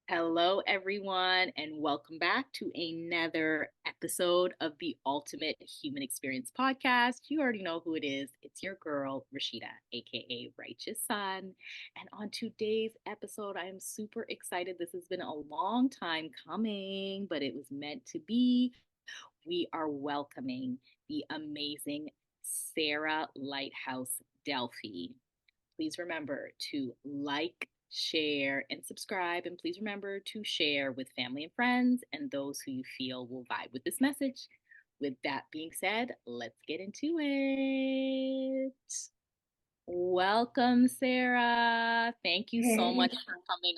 Hello, everyone, and welcome back to another episode of the Ultimate Human Experience podcast. You already know who it is. It's your girl, Rashida, aka Righteous Sun. And on today's episode, I am super excited. This has been a long time coming, but it was meant to be. We are welcoming the amazing Sarah Lighthouse Delphi. Please remember to like, share, and subscribe. And please remember to share with family and friends and those who you feel will vibe with this message. With that being said, let's get into it. Welcome, Sarah. Thank you so Hey. much for coming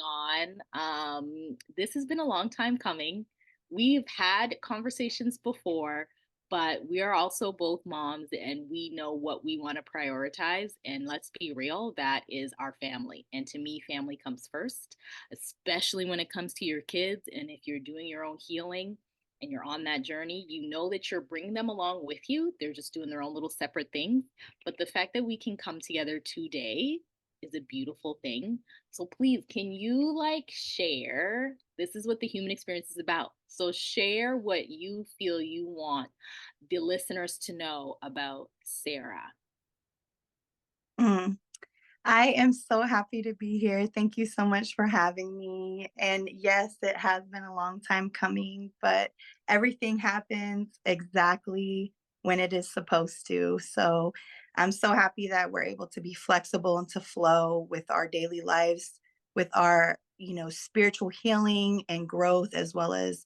on. This has been a long time coming. We've had conversations before, but we are also both moms and we know what we want to prioritize. And let's be real, that is our family. And to me, family comes first, especially when it comes to your kids. And if you're doing your own healing, and you're on that journey, you know that you're bringing them along with you. They're just doing their own little separate things, but the fact that we can come together today is a beautiful thing. So please, can you share? This is what the human experience is about. So share what you feel you want the listeners to know about Sarah. Mm. I am so happy to be here. Thank you so much for having me. And yes, it has been a long time coming, but everything happens exactly when it is supposed to. So I'm so happy that we're able to be flexible and to flow with our daily lives, with our, spiritual healing and growth, as well as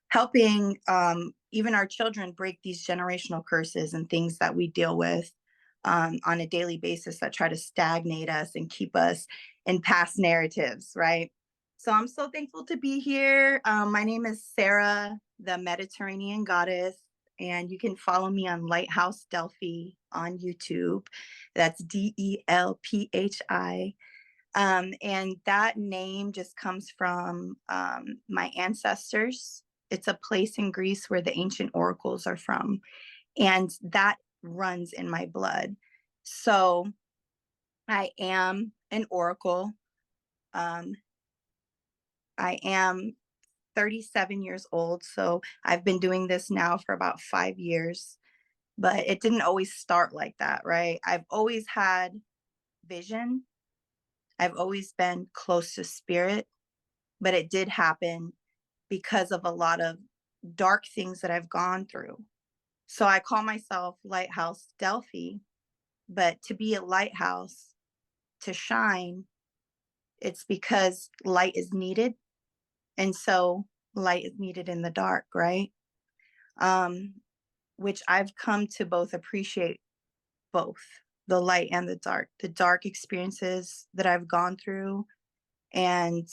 helping even our children break these generational curses and things that we deal with on a daily basis that try to stagnate us and keep us in past narratives, right? So I'm so thankful to be here. My name is Sarah, the Mediterranean Goddess, and you can follow me on Lighthouse Delphi on YouTube. That's Delphi. And that name just comes from my ancestors. It's a place in Greece where the ancient oracles are from, and that runs in my blood. So I am an oracle. Um, I am 37 years old. So I've been doing this now for about 5 years, but it didn't always start like that, right? I've always had vision, I've always been close to spirit, but it did happen because of a lot of dark things that I've gone through. So I call myself Lighthouse Delphi, but to be a lighthouse, to shine, it's because light is needed. And so light is needed in the dark, right? Um, which I've come to both appreciate both the light and the dark experiences that I've gone through, and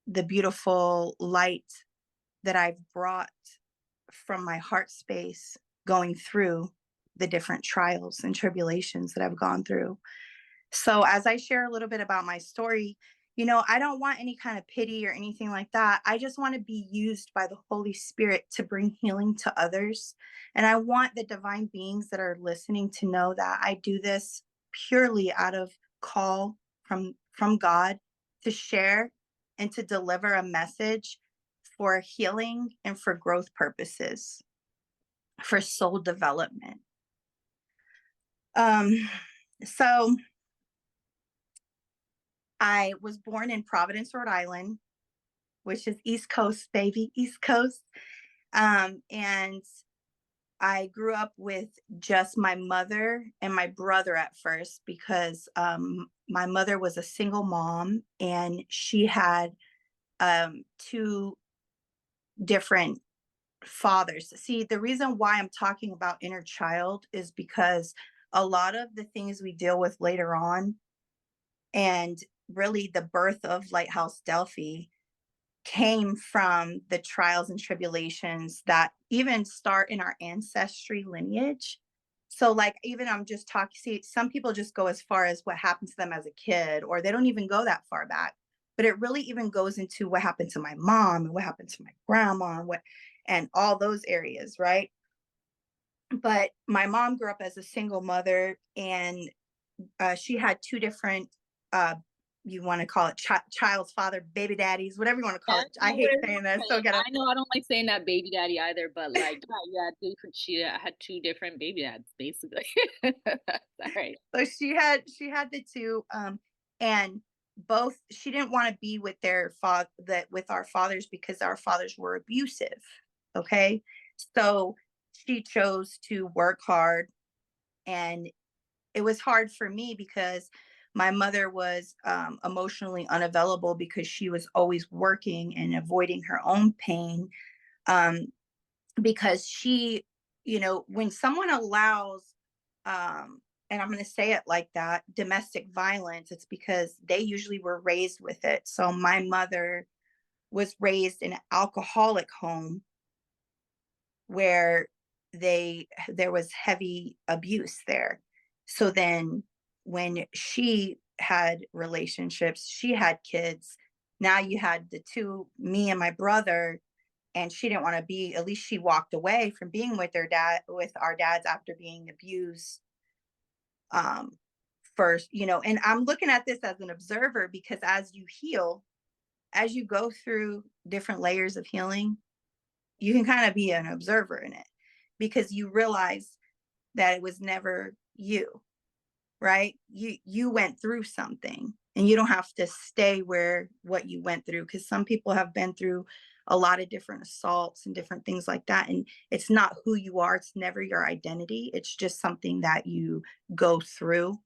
the beautiful light that I've brought from my heart space going through the different trials and tribulations that I've gone through. So, as I share a little bit about my story, I don't want any kind of pity or anything like that. I just want to be used by the Holy Spirit to bring healing to others. And I want the divine beings that are listening to know that I do this purely out of call from God to share and to deliver a message for healing and for growth purposes, for soul development. Um, so I was born in Providence, Rhode Island, which is East Coast, baby, East Coast. And I grew up with just my mother and my brother at first because my mother was a single mom and she had two different fathers. See, the reason why I'm talking about inner child is because a lot of the things we deal with later on, and really the birth of Lighthouse Delphi, came from the trials and tribulations that even start in our ancestry lineage. So, like, even I'm just talking, see, some people just go as far as what happened to them as a kid, or they don't even go that far back. But it really even goes into what happened to my mom and what happened to my grandma and all those areas, right? But my mom grew up as a single mother, and she had two different uh, you want to call it child's father, baby daddies, whatever you want to call Yeah, it. I no hate worries. saying that. So Okay. ghetto. I know I don't like saying that baby daddy either, but like, yeah, yeah, she had two different baby dads, basically. All right. So she had the two, and both she didn't want to be with their father that with our fathers because our fathers were abusive. Okay. So she chose to work hard, and it was hard for me because my mother was emotionally unavailable because she was always working and avoiding her own pain. Um, because she, when someone allows, and I'm going to say it like that, domestic violence, it's because they usually were raised with it. So my mother was raised in an alcoholic home where there was heavy abuse there. So then when she had relationships, she had kids. Now you had the two, me and my brother, and she didn't want to be, at least she walked away from being with our dads after being abused, um first, and I'm looking at this as an observer because as you heal, as you go through different layers of healing, you can kind of be an observer in it because you realize that it was never you, right? You went through something, and you don't have to stay where what you went through, because some people have been through a lot of different assaults and different things like that, and it's not who you are, it's never your identity, it's just something that you go through.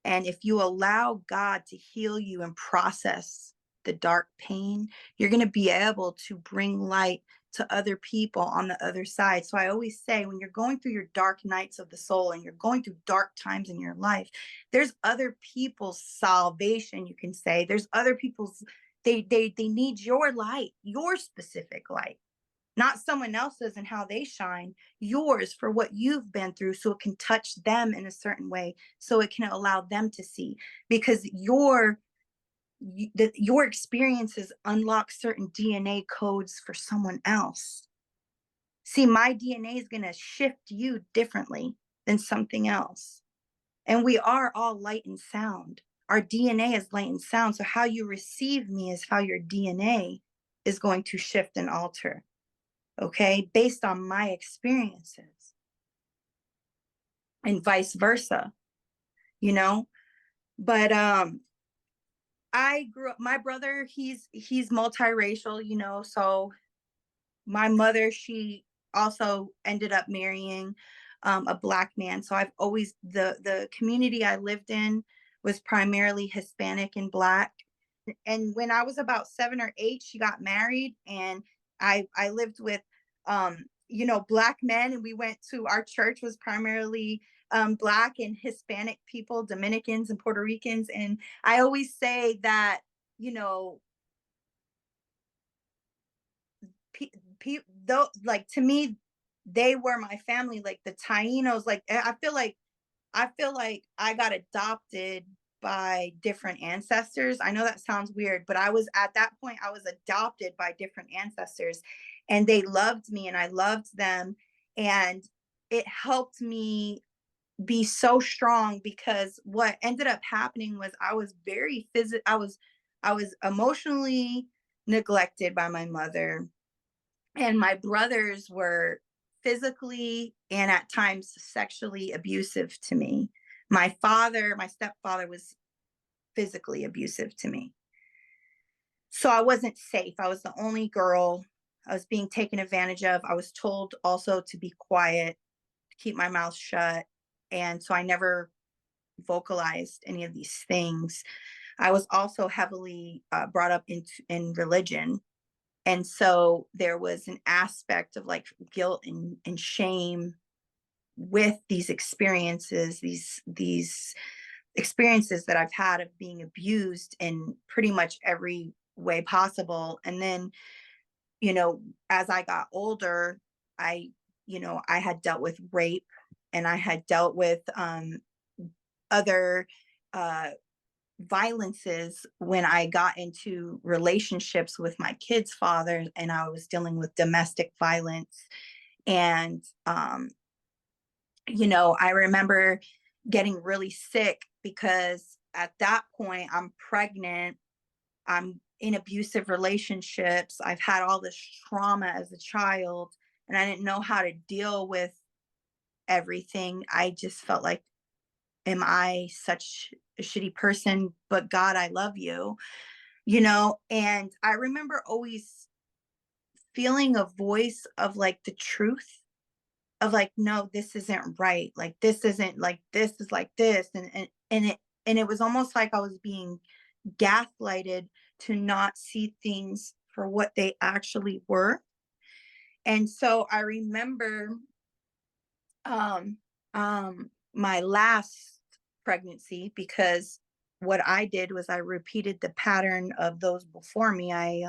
And if you allow God to heal you and process the dark pain, you're going to be able to bring light to other people on the other side. So I always say, when you're going through your dark nights of the soul and you're going through dark times in your life, there's other people's salvation, you can say. There's other people's, they need your light, your specific light, not someone else's and how they shine, yours for what you've been through, so it can touch them in a certain way, so it can allow them to see, because your experiences unlock certain DNA codes for someone else. See, my DNA is going to shift you differently than something else, and we are all light and sound. Our DNA is light and sound, so how you receive me is how your DNA is going to shift and alter, okay, based on my experiences, and vice versa, you know. But I grew up, my brother, he's multiracial, so my mother, she also ended up marrying a black man. So I've always, the community I lived in was primarily Hispanic and black. And when I was about 7 or 8, she got married, and I lived with black men, and we went to, our church was primarily black and Hispanic people, Dominicans and Puerto Ricans. And I always say that, you know, though, like, to me, they were my family, like the Tainos. Like, I feel like I got adopted by different ancestors. I know that sounds weird, but I was, at that point, I was adopted by different ancestors, and they loved me and I loved them. And it helped me be so strong, because what ended up happening was I was very I was emotionally neglected by my mother, and my brothers were physically and at times sexually abusive to me. My stepfather, was physically abusive to me. So I wasn't safe. I was the only girl. I was being taken advantage of. I was told also to be quiet, keep my mouth shut. And so I never vocalized any of these things. I was also heavily brought up in religion. And so there was an aspect of like guilt and shame with these experiences, these experiences that I've had of being abused in pretty much every way possible. And then, as I got older, I had dealt with rape, and I had dealt with other uh, violences when I got into relationships with my kids' father, and I was dealing with domestic violence. And, I remember getting really sick because at that point, I'm pregnant. I'm in abusive relationships. I've had all this trauma as a child, and I didn't know how to deal with everything. I just felt like, am I such a shitty person? But God, I love you, you know? And I remember always feeling a voice of like the truth of like, no, this isn't right. Like, this isn't like, this is like this. And it was almost like I was being gaslighted to not see things for what they actually were. And so I remember um my last pregnancy, because what I did was I repeated the pattern of those before me. I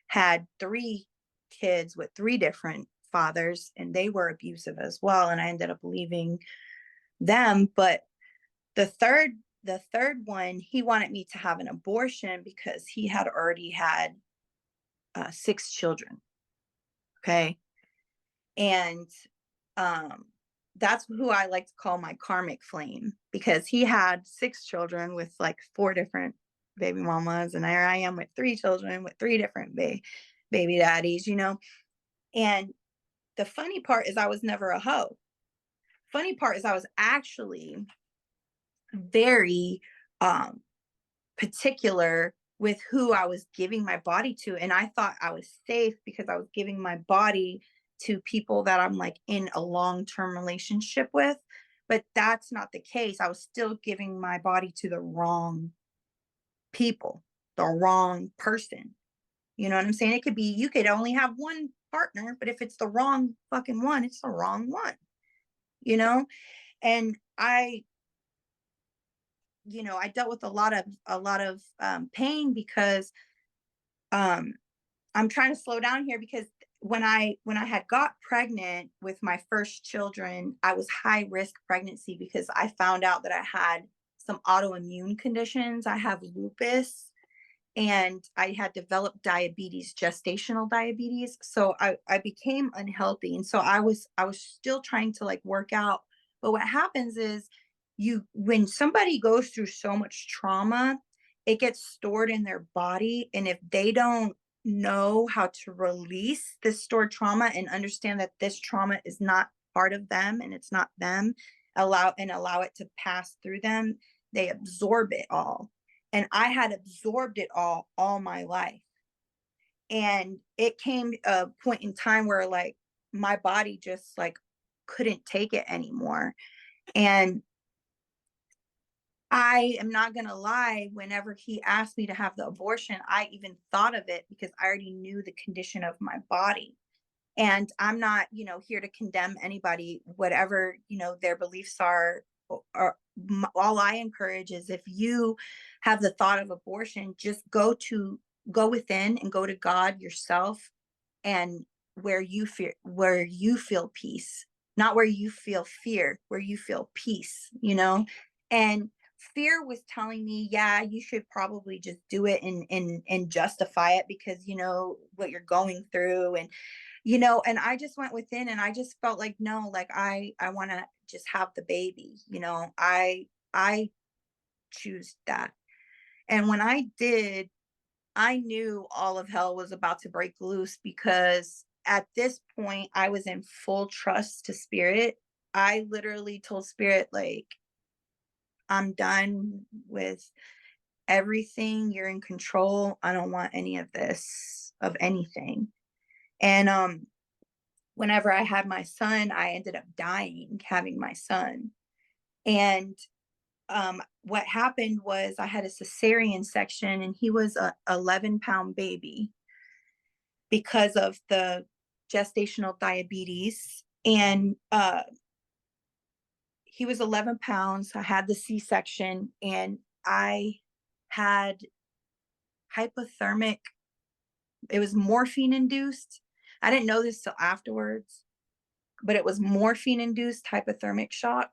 had three kids with three different fathers, and they were abusive as well, and I ended up leaving them. But the third the third one, he wanted me to have an abortion because he had already had six children. Okay. And um that's who I like to call my karmic flame, because he had six children with like four different baby mamas, and there I am with three children with three different baby daddies, you know. And the funny part is I was never a hoe. Funny part is I was actually very um particular with who I was giving my body to. And I thought I was safe because I was giving my body to people that I'm like in a long term relationship with. But that's not the case. I was still giving my body to the wrong people, the wrong person. You know what I'm saying? It could be, you could only have one partner, but if it's the wrong fucking one, it's the wrong one, you know? And I dealt with a lot of pain because um I'm trying to slow down here, because when I had got pregnant with my first children, I was high risk pregnancy because I found out that I had some autoimmune conditions. I have lupus, and I had developed diabetes, gestational diabetes. So I became unhealthy. And so I was still trying to like work out. But what happens is, when somebody goes through so much trauma, it gets stored in their body. And if they don't know how to release this stored trauma and understand that this trauma is not part of them and it's not them, allow it to pass through them, they absorb it all. And I had absorbed it all my life. And it came a point in time where like my body just like couldn't take it anymore. And I am not going to lie, whenever he asked me to have the abortion, I even thought of it because I already knew the condition of my body. And I'm not, here to condemn anybody, whatever, their beliefs are. Or all I encourage is, if you have the thought of abortion, just go within and go to God yourself, and where you feel peace, not where you feel fear, where you feel peace, and fear was telling me, yeah, you should probably just do it and justify it because what you're going through. And I just went within, and I just felt like, no, like I want to just have the baby. I choose that. And when I did, I knew all of hell was about to break loose, because at this point I was in full trust to spirit. I literally told spirit, like, I'm done with everything. You're in control. I don't want any of this, of anything. And whenever I had my son, I ended up dying having my son. And what happened was, I had a cesarean section, and he was a 11-pound baby because of the gestational diabetes. And he was 11 pounds. I had the C-section, and I had hypothermic, it was morphine induced. I didn't know this till afterwards, but it was morphine induced hypothermic shock.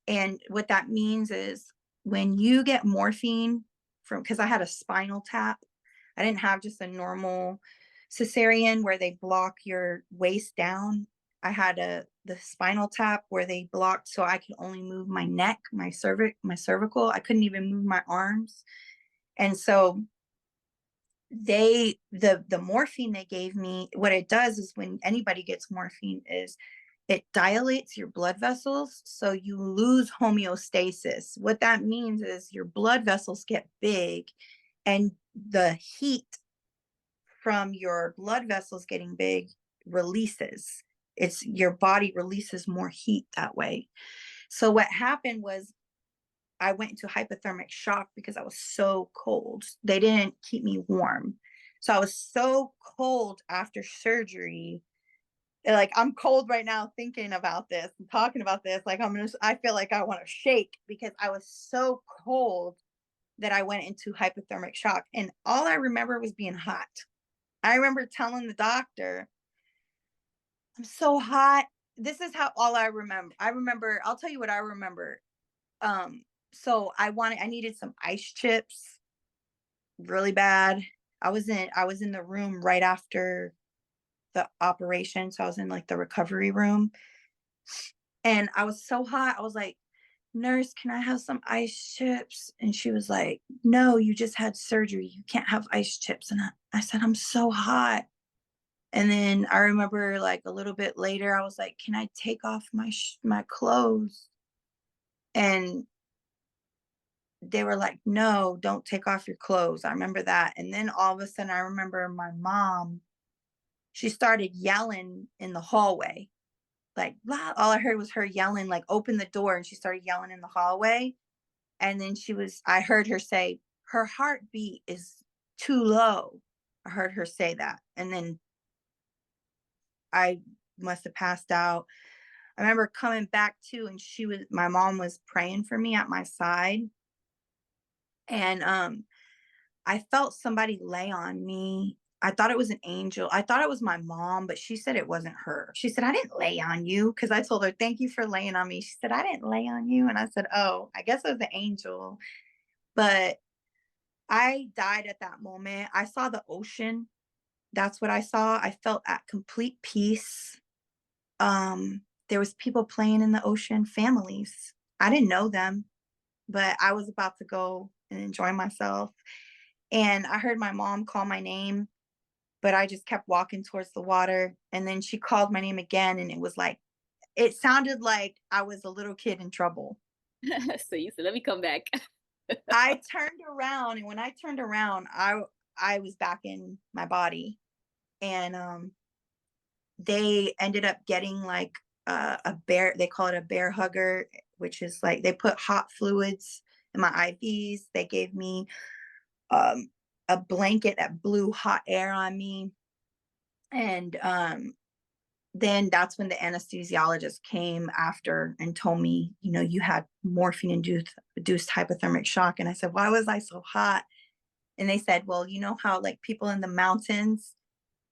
And what that means is, when you get morphine from, because I had a spinal tap, I didn't have just a normal cesarean where they block your waist down. I had the spinal tap where they blocked so I could only move my neck, my cervical. I couldn't even move my arms. And so the morphine they gave me, what it does is when anybody gets morphine is it dilates your blood vessels so you lose homeostasis. What that means is your blood vessels get big and the heat from your blood vessels getting big releases. It's your body releases more heat that way. So what happened was I went into hypothermic shock because I was so cold. They didn't keep me warm. So I was so cold after surgery. Like I'm cold right now thinking about this and talking about this. Like I feel like I want to shake because I was so cold that I went into hypothermic shock. And all I remember was being hot. I remember telling the doctor, I'm so hot. This is how all I remember. I'll tell you what I remember. Um, so I needed some ice chips really bad. I was in the room right after the operation. So I was in like the recovery room and I was so hot. I was like, nurse, can I have some ice chips? And she was like, no, you just had surgery. You can't have ice chips. And I said, I'm so hot. And then I remember like a little bit later, I was like, "Can I take off my clothes?" And they were like, "No, don't take off your clothes." I remember that. And then all of a sudden, I remember my mom. She started yelling in the hallway, like blah. All I heard was her yelling, like "Open the door!" And she started yelling in the hallway. And then I heard her say, "Her heartbeat is too low." I heard her say that, and then I must have passed out. I remember coming back to and my mom was praying for me at my side. And I felt somebody lay on me. I thought it was an angel. I thought it was my mom, but she said it wasn't her. She said, I didn't lay on you because I told her, thank you for laying on me. She said, I didn't lay on you. And I said, oh, I guess it was the angel. But I died at that moment. I saw the ocean. That's what I saw. I felt at complete peace. There was people playing in the ocean, families. I didn't know them, but I was about to go and enjoy myself. And I heard my mom call my name, but I just kept walking towards the water. And then she called my name again, and it sounded like I was a little kid in trouble. So you said, let me come back. I turned around, and when I turned around, I was back in my body. And they ended up getting like a bear, they call it a bear hugger, which is like they put hot fluids in my IVs. They gave me um, a blanket that blew hot air on me. And then that's when the anesthesiologist came after and told me, you had morphine induced hypothermic shock. And I said, why was I so hot? And they said, well, you know how like people in the mountains,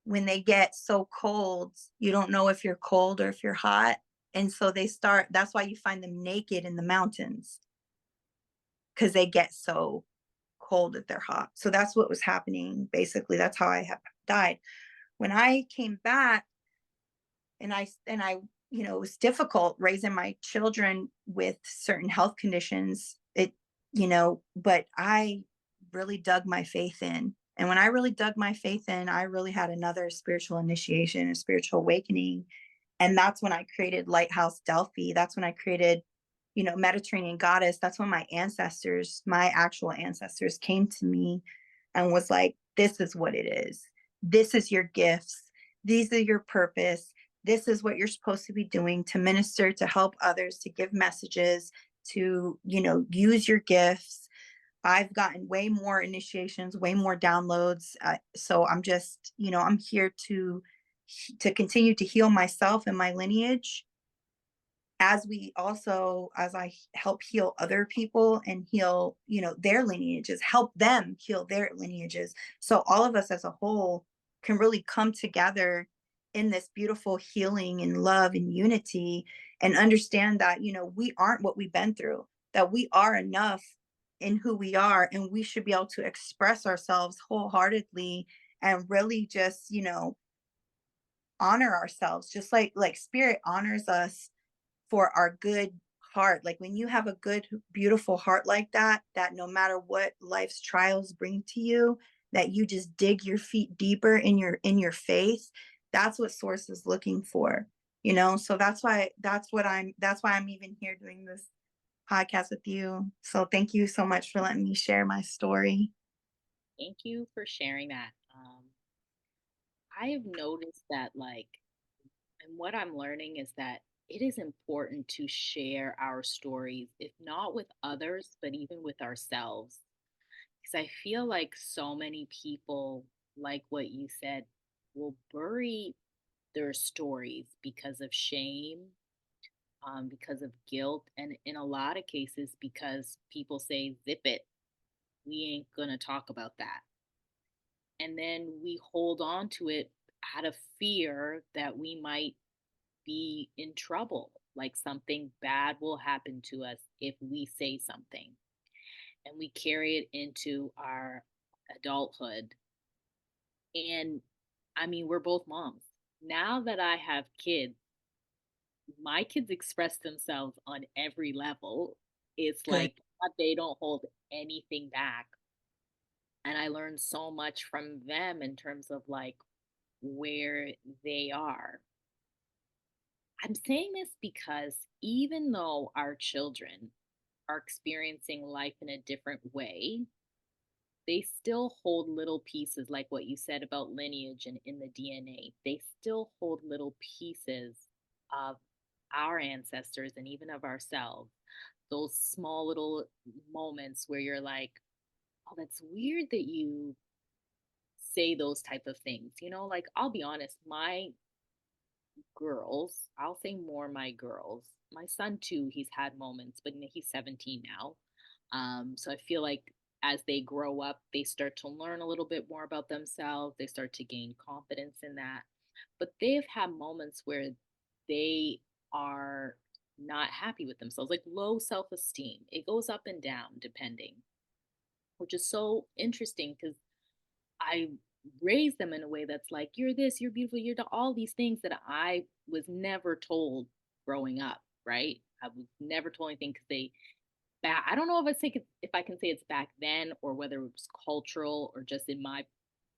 when they get so cold, you don't know if you're cold or if you're hot. And so that's why you find them naked in the mountains because they get so cold that they're hot. So that's what was happening. Basically, that's how I have died. When I came back it was difficult raising my children with certain health conditions. But I really dug my faith in. And when I really dug my faith in, I really had another spiritual initiation, a spiritual awakening. And that's when I created Lighthouse Delphi. That's when I created, Mediterranean Goddess. That's when my actual ancestors came to me and was like, this is what it is. This is your gifts. These are your purpose. This is what you're supposed to be doing to minister, to help others, to give messages, to, use your gifts. I've gotten way more initiations, way more downloads. So I'm just, I'm here to continue to heal myself and my lineage as I help heal other people and heal, their lineages, help them heal their lineages. So all of us as a whole can really come together in this beautiful healing and love and unity and understand that, we aren't what we've been through, that we are enough in who we are, and we should be able to express ourselves wholeheartedly and really just, honor ourselves, just like spirit honors us for our good heart. Like when you have a good, beautiful heart like that, that no matter what life's trials bring to you, that you just dig your feet deeper in your faith. That's what source is looking for, you know? So that's why I'm even here doing this podcast with you. So thank you so much for letting me share my story. Thank you for sharing that. I have noticed that, like, and what I'm learning is that it is important to share our stories, if not with others, but even with ourselves. Because I feel like so many people, like what you said, will bury their stories because of shame, because of guilt, and in a lot of cases, because people say, zip it, we ain't gonna talk about that. And then we hold on to it out of fear that we might be in trouble, like something bad will happen to us if we say something. And we carry it into our adulthood. And I mean, we're both moms. Now that I have kids, my kids express themselves on every level. It's Good. like they don't hold anything back. And I learned so much from them in terms of like where they are. I'm saying this because even though our children are experiencing life in a different way, they still hold little pieces, like what you said about lineage and in the DNA. They still hold little pieces of our ancestors and even of ourselves. Those small little moments where you're like, oh, that's weird that you say those type of things. Like, I'll be honest, my girls, I'll say more my girls. My son too, he's had moments, but he's 17 now. So I feel like as they grow up, they start to learn a little bit more about themselves. They start to gain confidence in that. But they've had moments where they are not happy with themselves, like low self esteem. It goes up and down depending, which is so interesting because I raised them in a way that's like, you're this, you're beautiful, all these things that I was never told growing up, right? I was never told anything because I don't know if I can say it's back then or whether it was cultural or just in my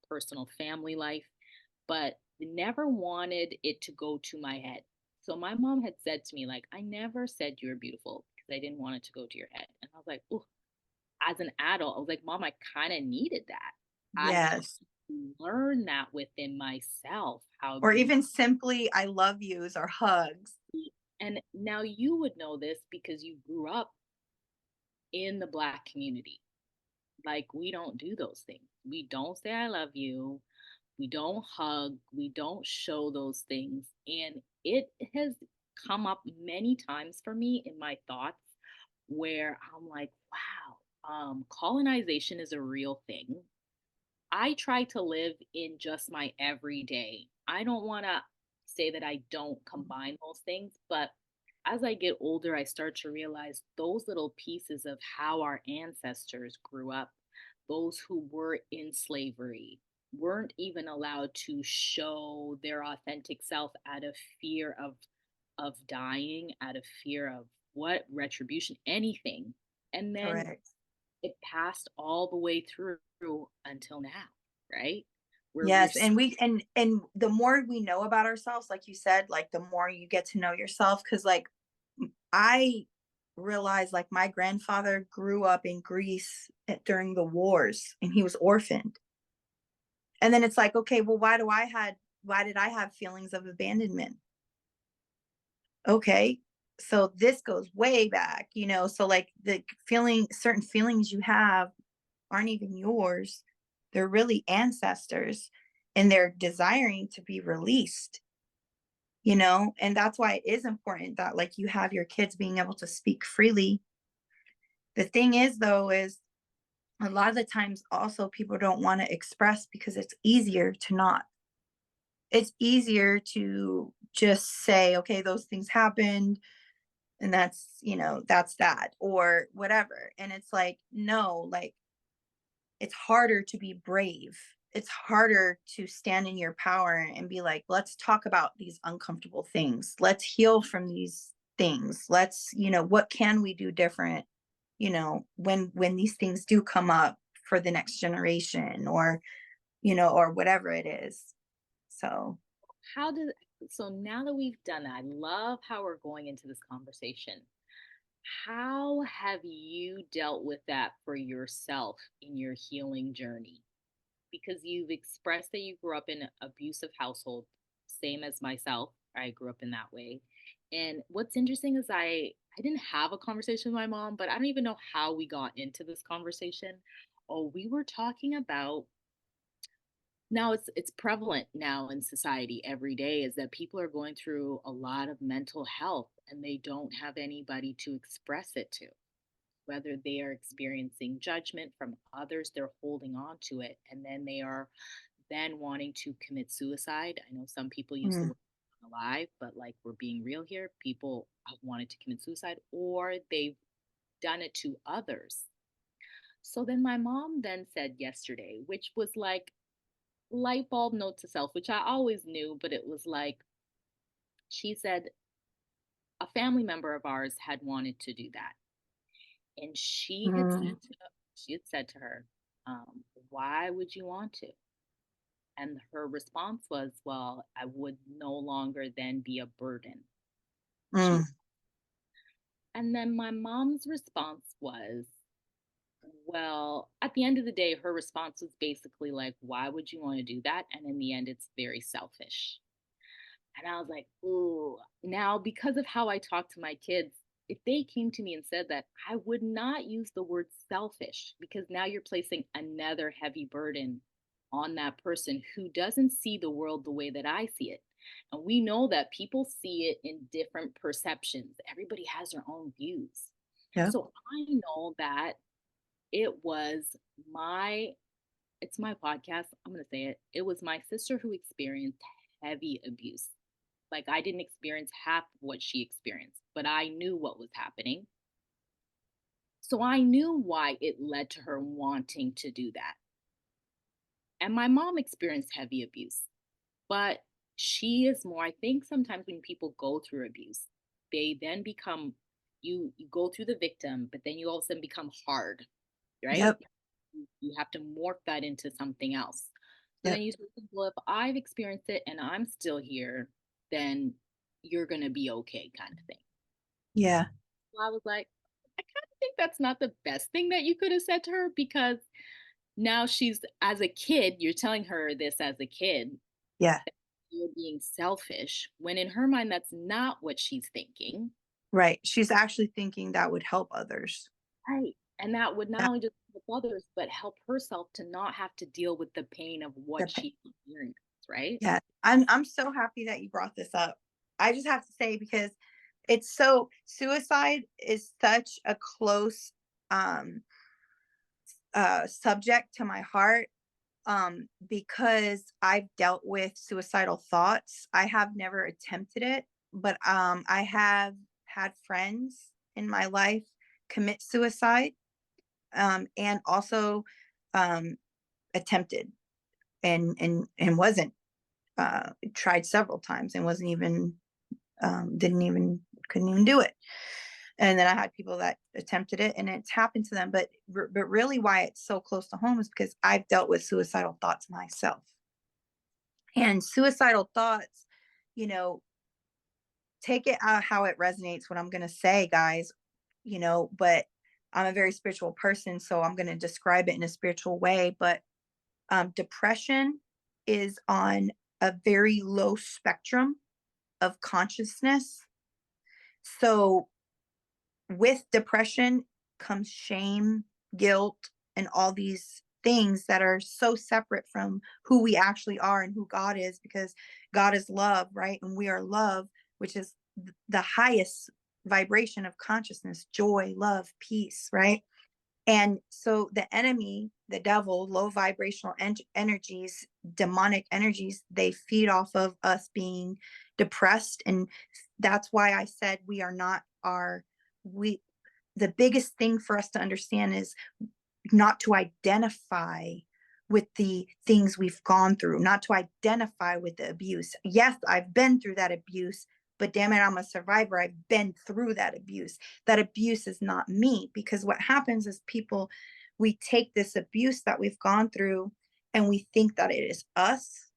personal family life, but never wanted it to go to my head. So my mom had said to me, like, I never said you were beautiful because I didn't want it to go to your head. And I was like, oh, as an adult, I was like, Mom, I kind of needed that. I had Yes. to learn that within myself, how Or beautiful. even simply I love yous or hugs. And now you would know this because you grew up in the Black community. Like, we don't do those things. We don't say, I love you. We don't hug. We don't show those things. And it has come up many times for me in my thoughts where I'm like, wow, colonization is a real thing. I try to live in just my everyday. I don't want to say that I don't combine those things, but as I get older, I start to realize those little pieces of how our ancestors grew up, those who were in slavery, weren't even allowed to show their authentic self out of fear of dying, out of fear of what retribution, anything. And then Correct. it passed all the way through until now, right? Where we're Yes, and and the more we know about ourselves, like you said, like the more you get to know yourself, because like I realized like my grandfather grew up in Greece during the wars and he was orphaned. And then it's like, okay, well, why did I have feelings of abandonment? Okay. So this goes way back, you know. So like the feeling certain feelings you have aren't even yours. They're really ancestors and they're desiring to be released, you know? And that's why it is important that like you have your kids being able to speak freely. The thing is though is a lot of the times also people don't want to express because it's easier to not. It's easier to just say, okay, those things happened and that's, you know, that's that or whatever. And it's like, no, like it's harder to be brave. it's harder to stand in your power and be like, let's talk about these uncomfortable things. Let's heal from these things. Let's, what can we do different, when these things do come up for the next generation, or whatever it is. So, How does so now that we've done that, I love how we're going into this conversation. How have you dealt with that for yourself in your healing journey? Because you've expressed that you grew up in an abusive household, same as myself. I grew up in that way. And what's interesting is I didn't have a conversation with my mom, but I don't even know how we got into this conversation. Oh, we were talking about now it's prevalent now in society every day is that people are going through a lot of mental health and they don't have anybody to express it to, whether they are experiencing judgment from others, they're holding on to it, and then they are then wanting to commit suicide. I know some people use the mm, word alive, but like we're being real here, people have wanted to commit suicide or they've done it to others. So then my mom then said yesterday, which was like light bulb note to self, which I always knew, but it was like she said a family member of ours had wanted to do that. And mm, she had said to her, why would you want to? And her response was, well, I would no longer then be a burden to. mm, And then my mom's response was, well, at the end of the day, her response was basically like, why would you want to do that? And in the end, it's very selfish. And I was like, ooh, now because of how I talk to my kids, if they came to me and said that, I would not use the word selfish because now you're placing another heavy burden on that person who doesn't see the world the way that I see it. And we know that people see it in different perceptions. Everybody has their own views. yep, So I know that it was my it's my podcast. I'm going to say it. It was my sister who experienced heavy abuse. Like I didn't experience half what she experienced, but I knew what was happening. So I knew why it led to her wanting to do that. And my mom experienced heavy abuse, but she is more, I think sometimes when people go through abuse, they then become you go through the victim, but then you also become hard, right? yep, You have to morph that into something else. So then yep, you say, well, if I've experienced it and I'm still here, then you're going to be okay, kind of thing. yeah, So I was like, I kind of think that's not the best thing that you could have said to her because now she's, as a kid, you're telling her this as a kid, yeah, you're being selfish, when in her mind, that's not what she's thinking. right. She's actually thinking that would help others. Right. And that would not That only just help others, but help herself to not have to deal with the pain of what the she experienced, right? Yeah, I'm so happy that you brought this up. I just have to say because it's so suicide is such a close um subject to my heart, because I've dealt with suicidal thoughts. I have never attempted it, but I have had friends in my life commit suicide, and also um attempted and wasn't, tried several times and wasn't even, didn't even, couldn't even do it. And then I had people that attempted it and it's happened to them. But really, why it's so close to home is because I've dealt with suicidal thoughts myself. And suicidal thoughts, you know, take it how it resonates. What I'm going to say, guys, but I'm a very spiritual person, so I'm going to describe it in a spiritual way. But depression is on a very low spectrum of consciousness. So with depression comes shame, guilt, and all these things that are so separate from who we actually are and who God is, because God is love, right? And we are love, which is the highest vibration of consciousness, joy, love, peace, right? And so the enemy, the devil, low vibrational energies, demonic energies, they feed off of us being depressed. And that's why I said we are not our, we, the biggest thing for us to understand is not to identify with the things we've gone through, not to identify with the abuse. Yes, I've been through that abuse, but damn it, I'm a survivor. I've been through that abuse. That abuse is not me, because what happens is people, we take this abuse that we've gone through and we think that it is us.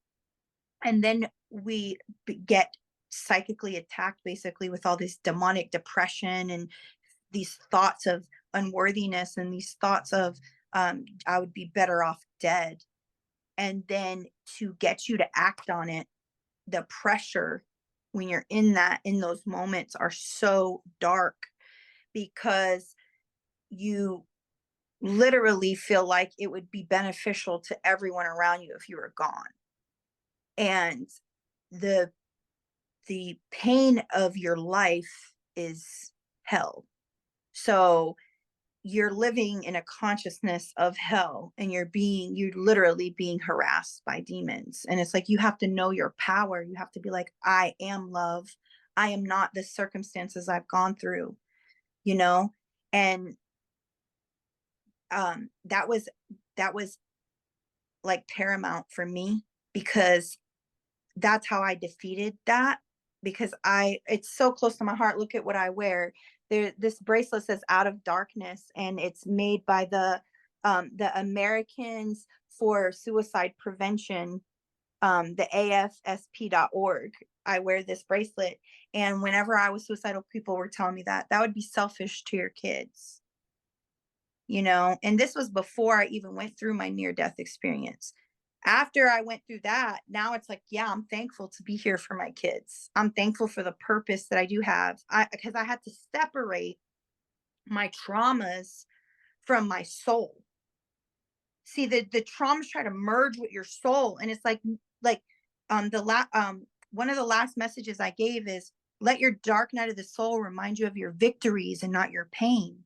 And then we get psychically attacked basically with all this demonic depression and these thoughts of unworthiness and these thoughts of I would be better off dead. And then to get you to act on it, the pressure when you're in that, in those moments, are so dark, because you literally feel like it would be beneficial to everyone around you if you were gone. And the the pain of your life is hell. So you're living in a consciousness of hell, and you're literally being harassed by demons. And it's like, you have to know your power. You have to be like, I am love. I am not the circumstances I've gone through, you know? And that was like paramount for me, because that's how I defeated that. Because it's so close to my heart. Look at what I wear. This bracelet says "Out of Darkness," and it's made by the Americans for Suicide Prevention, the AFSP.org. I wear this bracelet, and whenever I was suicidal, people were telling me that that would be selfish to your kids, you know. And this was before I even went through my near death experience. After I went through that, now it's like, yeah, I'm thankful to be here for my kids. I'm thankful for the purpose that I do have. Because I had to separate my traumas from my soul. See, the traumas try to merge with your soul, and it's like the one of the last messages I gave is, let your dark night of the soul remind you of your victories and not your pain.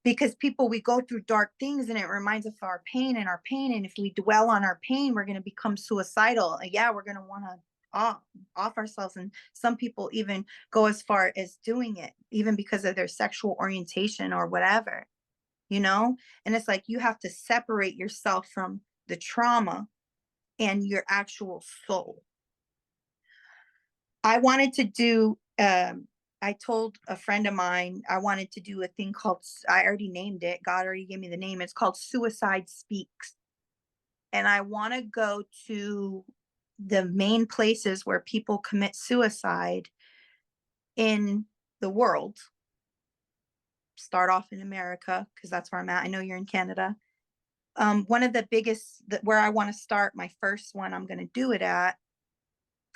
Because people, we go through dark things and it reminds us of our pain and our pain, and if we dwell on our pain, we're going to become suicidal. Yeah, we're going to want to off ourselves, and some people even go as far as doing it, even because of their sexual orientation or whatever, you know. And it's like, you have to separate yourself from the trauma and your actual soul. I wanted to do I told a friend of mine I wanted to do a thing called, I already named it. God already gave me the name. It's called Suicide Speaks. And I want to go to the main places where people commit suicide in the world. Start off in America, because that's where I'm at. I know you're in Canada. One of the biggest, where I want to start, my first one I'm going to do it at,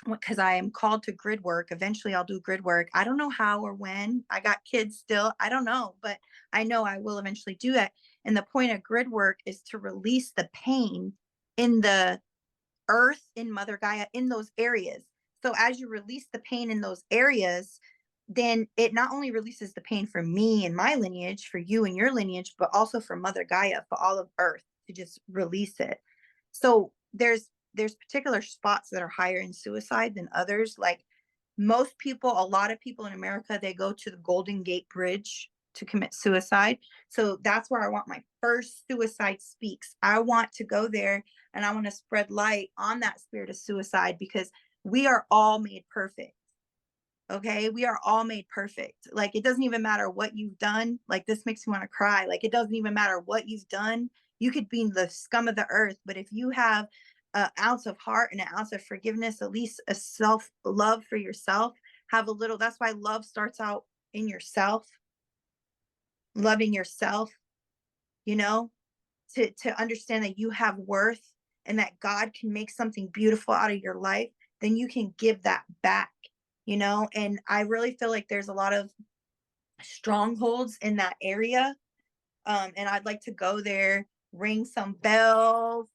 because I am called to grid work. Eventually, I'll do grid work. I don't know how or when. I got kids still. I don't know, but I know I will eventually do that. And the point of grid work is to release the pain in the earth, in Mother Gaia, in those areas. So as you release the pain in those areas, then it not only releases the pain for me and my lineage, for you and your lineage, but also for Mother Gaia, for all of Earth, to just release it. So there's particular spots that are higher in suicide than others. Like, most people, a lot of people in America, they go to the Golden Gate Bridge to commit suicide. So that's where I want my first Suicide Speaks. I want to go there, and I want to spread light on that spirit of suicide, because we are all made perfect. Okay, we are all made perfect. Like, it doesn't even matter what you've done. Like, this makes me want to cry. Like, it doesn't even matter what you've done. You could be the scum of the earth, but if you have an ounce of heart and an ounce of forgiveness, at least a self love for yourself, have a little. That's why love starts out in yourself, loving yourself, you know, to understand that you have worth, and that God can make something beautiful out of your life. Then you can give that back, you know. And I really feel like there's a lot of strongholds in that area. And I'd like to go there, ring some bells,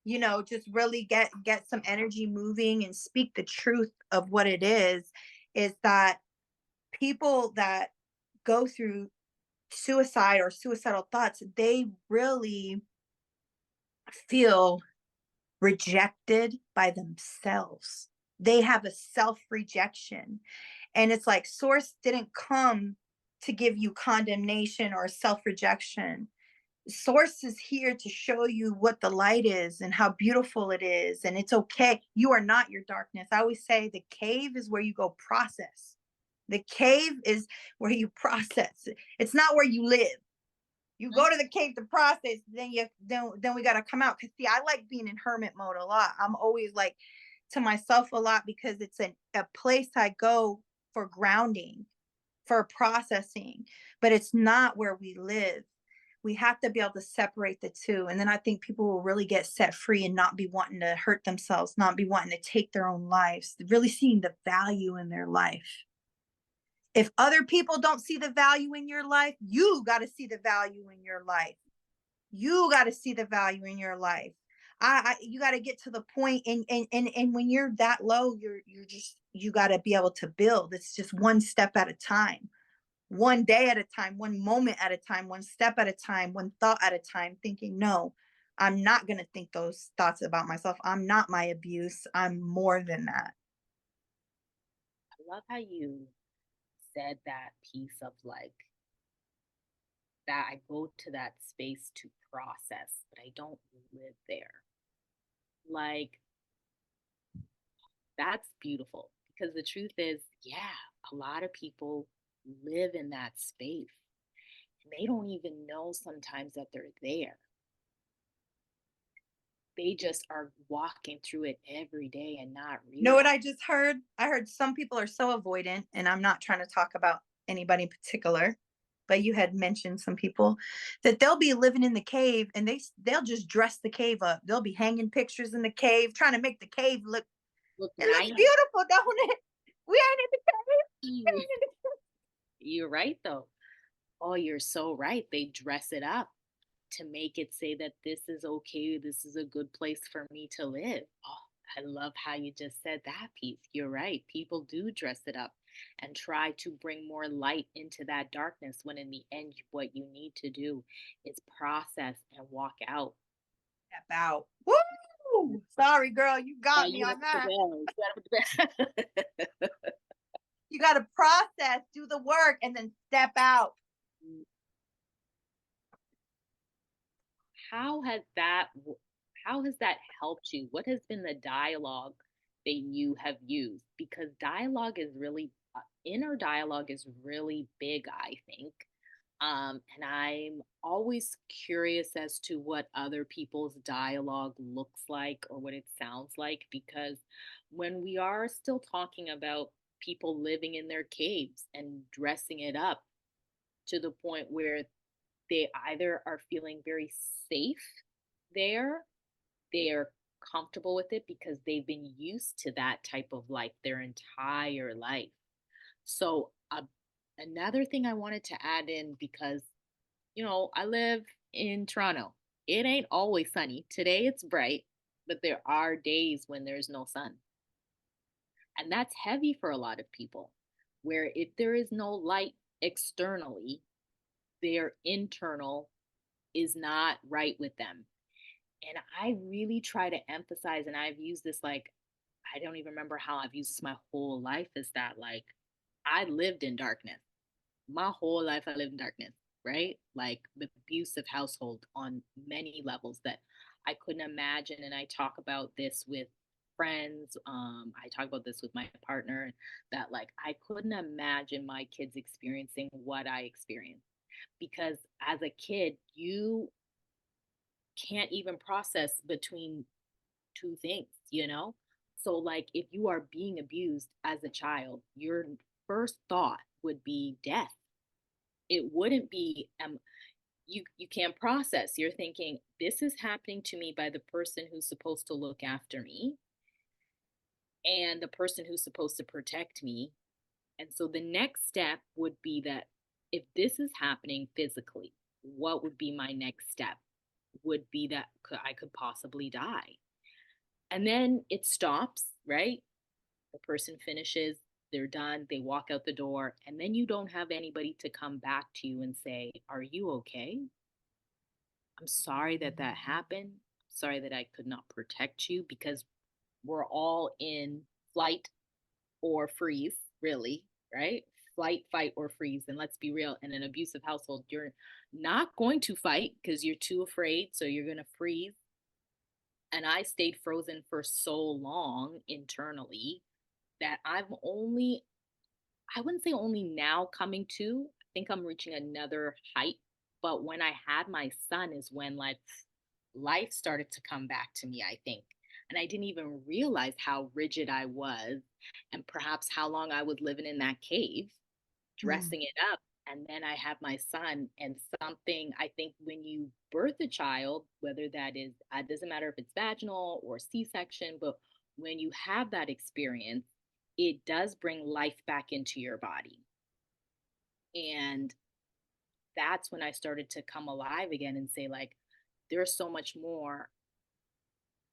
you know, just really get some energy moving and speak the truth of what it is that people that go through suicide or suicidal thoughts, they really feel rejected by themselves. They have a self rejection. And it's like, source didn't come to give you condemnation or self rejection. source is here to show you what the light is and how beautiful it is, and it's okay. You are not your darkness. I always say the cave is where you go process. The cave is where you process. It's not where you live. You Mhm. go to the cave to process, then we gotta come out. Cause see, I like being in hermit mode a lot. I'm always like to myself a lot because it's a place I go for grounding, for processing, but it's not where we live. We have to be able to separate the two. And then I think people will really get set free and not be wanting to hurt themselves, not be wanting to take their own lives, really seeing the value in their life. If other people don't see the value in your life, you got to see the value in your life. You got to see the value in your life. You got to get to the point, and when you're that low, you're just, you got to be able to build. It's just one step at a time, one day at a time, one moment at a time, one step at a time, one thought at a time, thinking, no, I'm not going to think those thoughts about myself. I'm not my abuse. I'm more than that. I love how you said that piece of like that I go to that space to process, but I don't live there. Like, that's beautiful because the truth is, yeah, a lot of people live in that space and they don't even know sometimes that they're there. They just are walking through it every day and not You know what realize. I just heard? I heard some people are so avoidant, and I'm not trying to talk about anybody in particular, but you had mentioned some people that they'll be living in the cave and they'll just dress the cave up. They'll be hanging pictures in the cave, trying to make the cave look, Look it looks nice. beautiful, don't it? We ain't in the cave. We You- ain't in the You're right, though. Oh, you're so right. They dress it up to make it say that this is okay, this is a good place for me to live. Oh, I love how you just said that piece. You're right. People do dress it up and try to bring more light into that darkness when in the end, what you need to do is process and walk out. step out. Woo! Sorry, girl, you Yeah, got me you on gotta put the that. bell. You gotta put the bell. You got to process, do the work, and then step out. how has that how has that helped you? What has been the dialogue that you have used? Because dialogue is really inner dialogue is really big, I think. And I'm always curious as to what other people's dialogue looks like or what it sounds like, because when we are still talking about people living in their caves and dressing it up to the point where they either are feeling very safe there, they're comfortable with it because they've been used to that type of life their entire life. So, another thing I wanted to add in because, I live in Toronto. It ain't always sunny. Today it's bright, but there are days when there's no sun. And that's heavy for a lot of people, where if there is no light externally, their internal is not right with them. And I really try to emphasize, and I've used this like, I don't even remember how I've used this my whole life, is that like, I lived in darkness. My whole life, I lived in darkness, right? Like the abusive household on many levels that I couldn't imagine. And I talk about this with friends. I talk about this with my partner that like, I couldn't imagine my kids experiencing what I experienced because as a kid, you can't even process between two things, you know? So, like, if you are being abused as a child, your first thought would be death. It wouldn't be, you can't process. You're thinking, this is happening to me by the person who's supposed to look after me and the person who's supposed to protect me. And so the next step would be that if this is happening physically, what would be my next step? Would be that I could possibly die. And then it stops, right? The person finishes, they're done, they walk out the door, and then you don't have anybody to come back to you and say, "Are you okay? I'm sorry that that happened. Sorry that I could not protect you," because we're all in flight or freeze, really, right? flight, fight, or freeze. And let's be real, in an abusive household, you're not going to fight because you're too afraid. So you're going to freeze. And I stayed frozen for so long internally that I wouldn't say only now coming to, I think I'm reaching another height. But when I had my son is when like life started to come back to me, I think. And I didn't even realize how rigid I was and perhaps how long I was living in that cave, Mm. dressing it up. And then I have my son, and something I think when you birth a child, whether that is, it doesn't matter if it's vaginal or C section, but when you have that experience, it does bring life back into your body. And that's when I started to come alive again and say, like, there's so much more.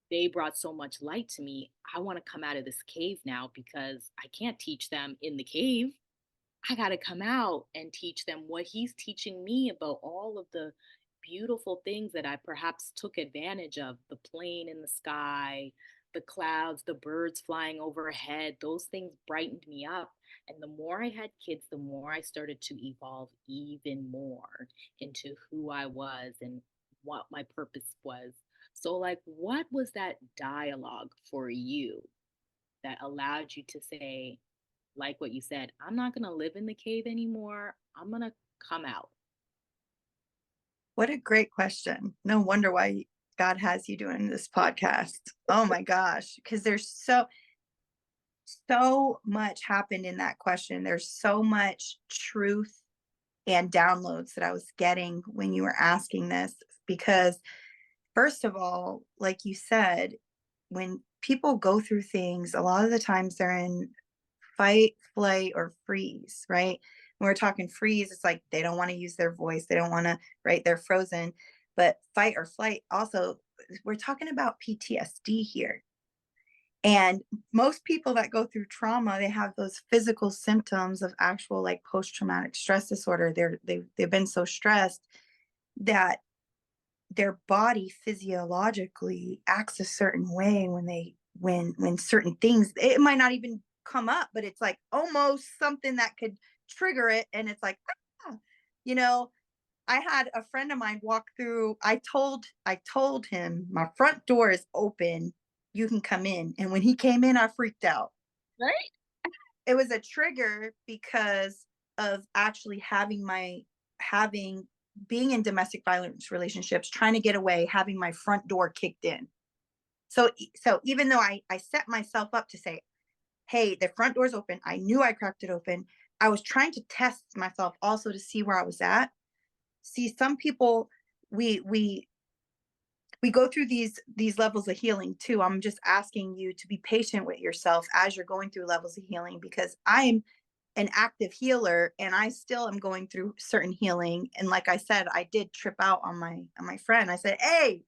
They brought so much light to me. I want to come out of this cave now because I can't teach them in the cave. I got to come out and teach them what he's teaching me about all of the beautiful things that I perhaps took advantage of, the plane in the sky, the clouds, the birds flying overhead. Those things brightened me up. And the more I had kids, the more I started to evolve even more into who I was and what my purpose was. So, like, what was that dialogue for you that allowed you to say, like what you said, I'm not going to live in the cave anymore. I'm going to come out. What a great question. No wonder why God has you doing this podcast. Oh my gosh. Because there's so much happened in that question. There's so much truth and downloads that I was getting when you were asking this. Because, first of all, like you said, when people go through things, a lot of the times they're in fight, flight, or freeze, right? When we're talking freeze, it's like they don't want to use their voice, they don't want to, right? They're frozen. But fight or flight, also, we're talking about PTSD here. And most people that go through trauma, they have those physical symptoms of actual like post-traumatic stress disorder. They've been so stressed that their body physiologically acts a certain way when when certain things, it might not even come up, but it's like almost something that could trigger it, and it's like, ah, you know. I had a friend of mine walk through. I told him my front door is open, you can come in, and when he came in I freaked out. Right? It was a trigger because of actually having being in domestic violence relationships, trying to get away, having my front door kicked in. So even though I set myself up to say, hey, the front door's open, I knew I cracked it open, I was trying to test myself also to see where I was at. See, some people, we we go through these levels of healing too. I'm just asking you to be patient with yourself as you're going through levels of healing, because I'm an active healer and I still am going through certain healing. And like I said, I did trip out on my friend. I said, hey,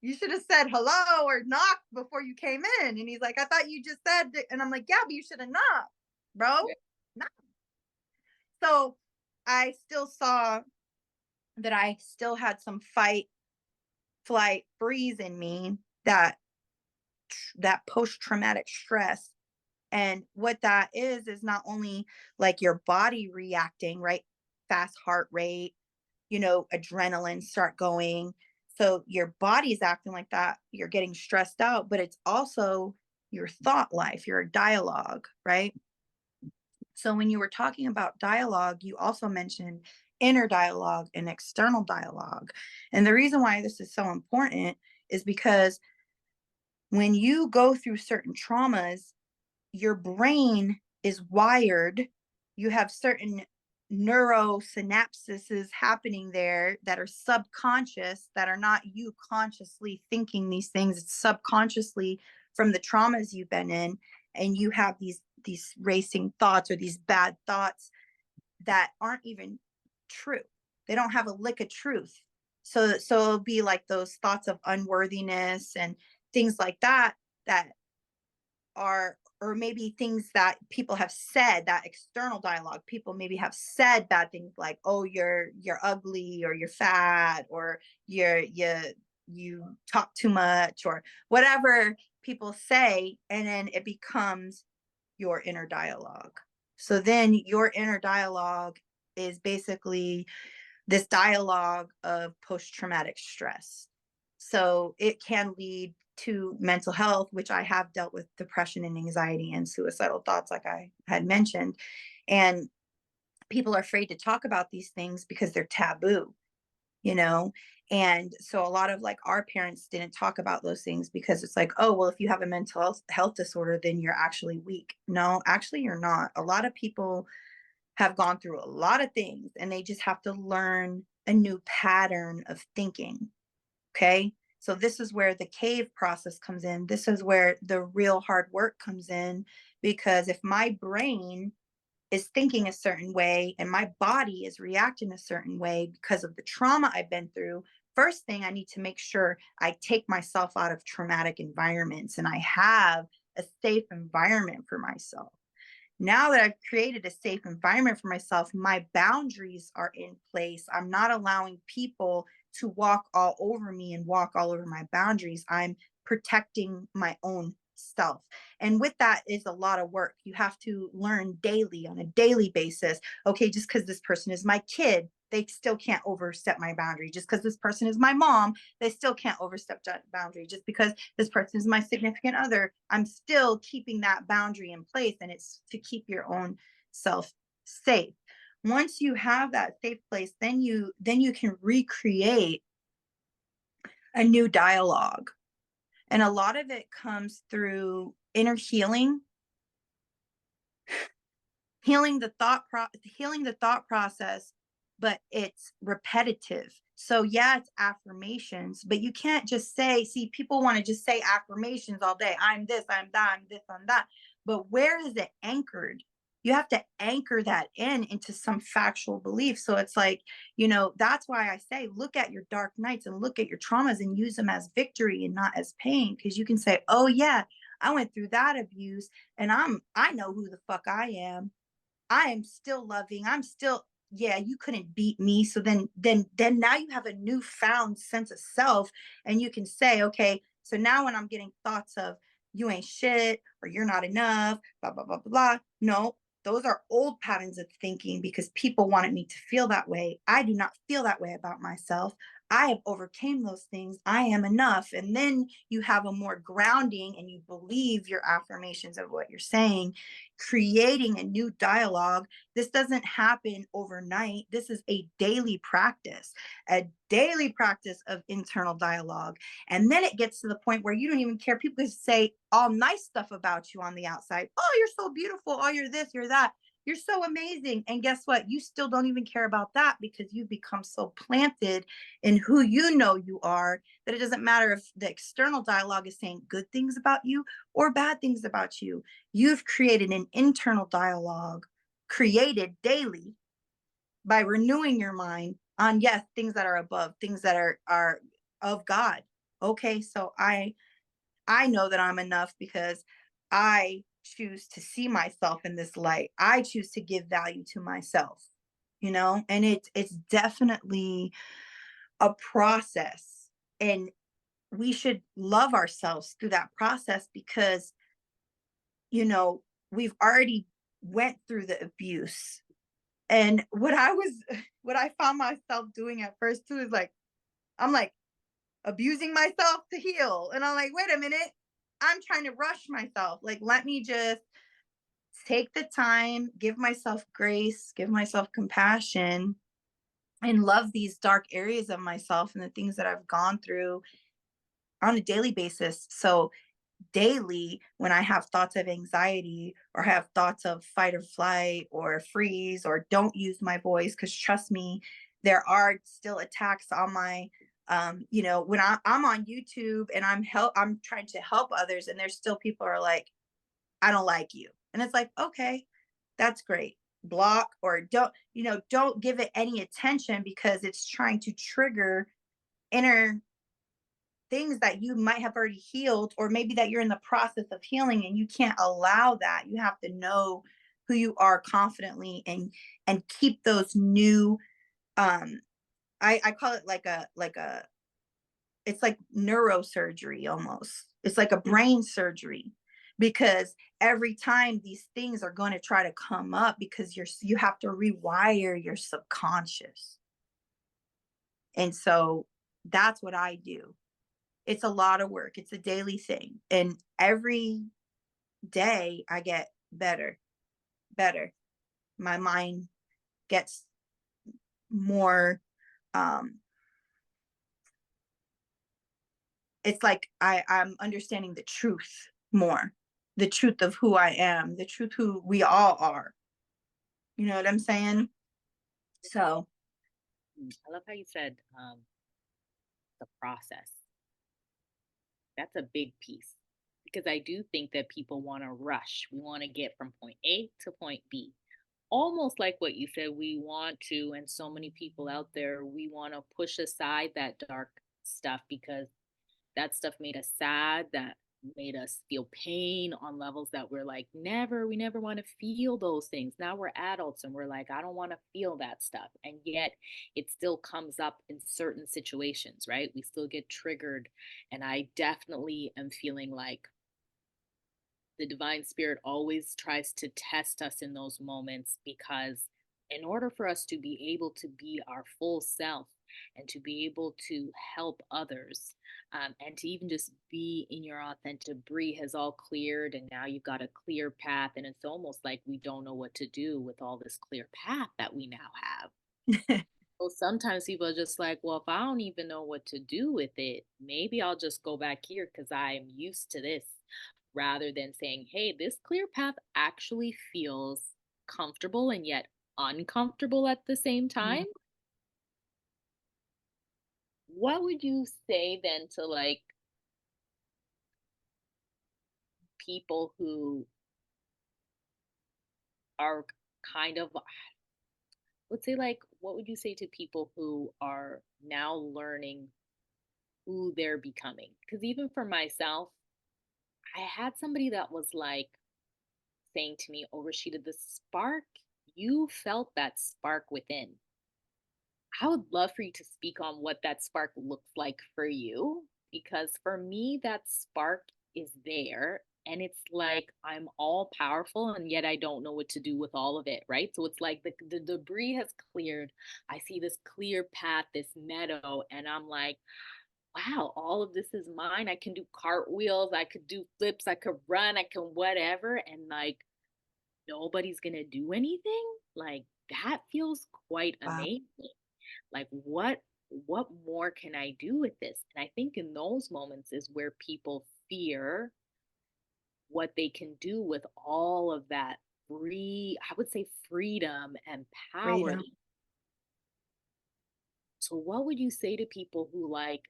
you should have said hello or knocked before you came in. And he's like, I thought you just said, and I'm like, yeah, but you should have knocked, bro. Knock. So I still saw that I still had some fight, flight, freeze in me, that post traumatic stress. And what that is not only like your body reacting, right? Fast heart rate, adrenaline start going. So your body's acting like that. You're getting stressed out, but it's also your thought life, your dialogue, right? So when you were talking about dialogue, you also mentioned inner dialogue and external dialogue. And the reason why this is so important is because when you go through certain traumas, your brain is wired. You have certain neurosynapses happening there that are subconscious, that are not you consciously thinking these things. It's subconsciously from the traumas you've been in, and you have these racing thoughts or these bad thoughts that aren't even true. They don't have a lick of truth. So it'll be like those thoughts of unworthiness and things like that, that are, or maybe things that people have said, that external dialogue, people maybe have said bad things like, oh, you're ugly, or you're fat, or you talk too much, or whatever people say, and then it becomes your inner dialogue. So then your inner dialogue is basically this dialogue of post traumatic stress. So it can lead to mental health, which I have dealt with depression and anxiety and suicidal thoughts, like I had mentioned. And people are afraid to talk about these things because they're taboo, you know? And so a lot of like our parents didn't talk about those things because it's like, oh, well, if you have a mental health disorder, then you're actually weak. No, actually, you're not. A lot of people have gone through a lot of things and they just have to learn a new pattern of thinking. Okay. So this is where the cave process comes in. This is where the real hard work comes in. Because if my brain is thinking a certain way and my body is reacting a certain way because of the trauma I've been through, first thing I need to make sure I take myself out of traumatic environments and I have a safe environment for myself. Now that I've created a safe environment for myself, my boundaries are in place. I'm not allowing people to walk all over me and walk all over my boundaries. I'm protecting my own self. And with that is a lot of work. You have to learn daily on a daily basis. Okay, just because this person is my kid, they still can't overstep my boundary. Just because this person is my mom, they still can't overstep that boundary. Just because this person is my significant other, I'm still keeping that boundary in place. And it's to keep your own self safe. Once you have that safe place, then you can recreate a new dialogue. And a lot of it comes through inner healing, healing the thought process, but it's repetitive. So yeah, it's affirmations, but you can't just say, see, people want to just say affirmations all day. I'm this, I'm that, I'm this, I'm that. But where is it anchored? You have to anchor that into some factual belief. So it's like, that's why I say look at your dark nights and look at your traumas and use them as victory and not as pain. Because you can say, oh yeah, I went through that abuse and I know who the fuck I am. I am still loving. I'm still, yeah, you couldn't beat me. So then now you have a newfound sense of self and you can say, okay, so now when I'm getting thoughts of you ain't shit or you're not enough, blah, blah, blah, blah, blah. No, those are old patterns of thinking because people wanted me to feel that way. I do not feel that way about myself. I have overcame those things. I am enough. And then you have a more grounding and you believe your affirmations of what you're saying, creating a new dialogue. This doesn't happen overnight. This is a daily practice of internal dialogue. And then it gets to the point where you don't even care. People say all nice stuff about you on the outside. Oh, you're so beautiful. Oh, you're this, you're that. You're so amazing. And guess what? You still don't even care about that because you've become so planted in who you know you are that it doesn't matter if the external dialogue is saying good things about you or bad things about you. You've created an internal dialogue created daily by renewing your mind on, yes, things that are above, things that are of God. Okay, so I know that I'm enough because I choose to see myself in this light. I choose to give value to myself, and it's definitely a process. And we should love ourselves through that process because, you know, we've already went through the abuse. And what I found myself doing at first too is like, I'm like abusing myself to heal. And I'm like, wait a minute, I'm trying to rush myself. Like, let me just take the time, give myself grace, give myself compassion, and love these dark areas of myself and the things that I've gone through on a daily basis. So daily, when I have thoughts of anxiety or have thoughts of fight or flight or freeze or don't use my voice, because trust me, there are still attacks on my when I'm on YouTube and I'm trying to help others and there's still people are like, I don't like you. And it's like, okay, that's great. Block or don't give it any attention because it's trying to trigger inner things that you might have already healed or maybe that you're in the process of healing, and you can't allow that. You have to know who you are confidently and keep those new um I call it like a it's like neurosurgery almost. It's like a brain surgery because every time these things are going to try to come up, because you have to rewire your subconscious. And so that's what I do. It's a lot of work. It's a daily thing. And every day I get better, better. My mind gets more, um it's like I'm understanding the truth more, the truth of who I am, the truth who we all are. You know what I'm saying? So I love how you said the process. That's a big piece because I do think that people want to rush. We want to get from point A to point B. Almost like what you said, we want to, and so many people out there, we want to push aside that dark stuff because that stuff made us sad, that made us feel pain on levels that we're like, never, we never want to feel those things. Now we're adults and we're like, I don't want to feel that stuff. And yet it still comes up in certain situations, right? We still get triggered. And I definitely am feeling like the divine spirit always tries to test us in those moments because in order for us to be able to be our full self and to be able to help others and to even just be in your authentic Brie has all cleared and now you've got a clear path and it's almost like we don't know what to do with all this clear path that we now have. So sometimes people are just like, well, if I don't even know what to do with it, maybe I'll just go back here because I am used to this, rather than saying, hey, this clear path actually feels comfortable and yet uncomfortable at the same time. What would you say then to like people who are kind of, let's say, like, what would you say to people who are now learning who they're becoming? Because even for myself, I had somebody that was like saying to me, oh, Rashida, the spark, you felt that spark within. I would love for you to speak on what that spark looks like for you, because for me, that spark is there. And it's like I'm all powerful, and yet I don't know what to do with all of it, right? So it's like the debris has cleared. I see this clear path, this meadow, and I'm like, wow, all of this is mine. I can do cartwheels, I could do flips, I could run, I can whatever. And like, nobody's gonna do anything. Like, that feels quite wow, amazing. Like, what more can I do with this? And I think in those moments is where people fear what they can do with all of that free, I would say, freedom and power. freedom. So what would you say to people who like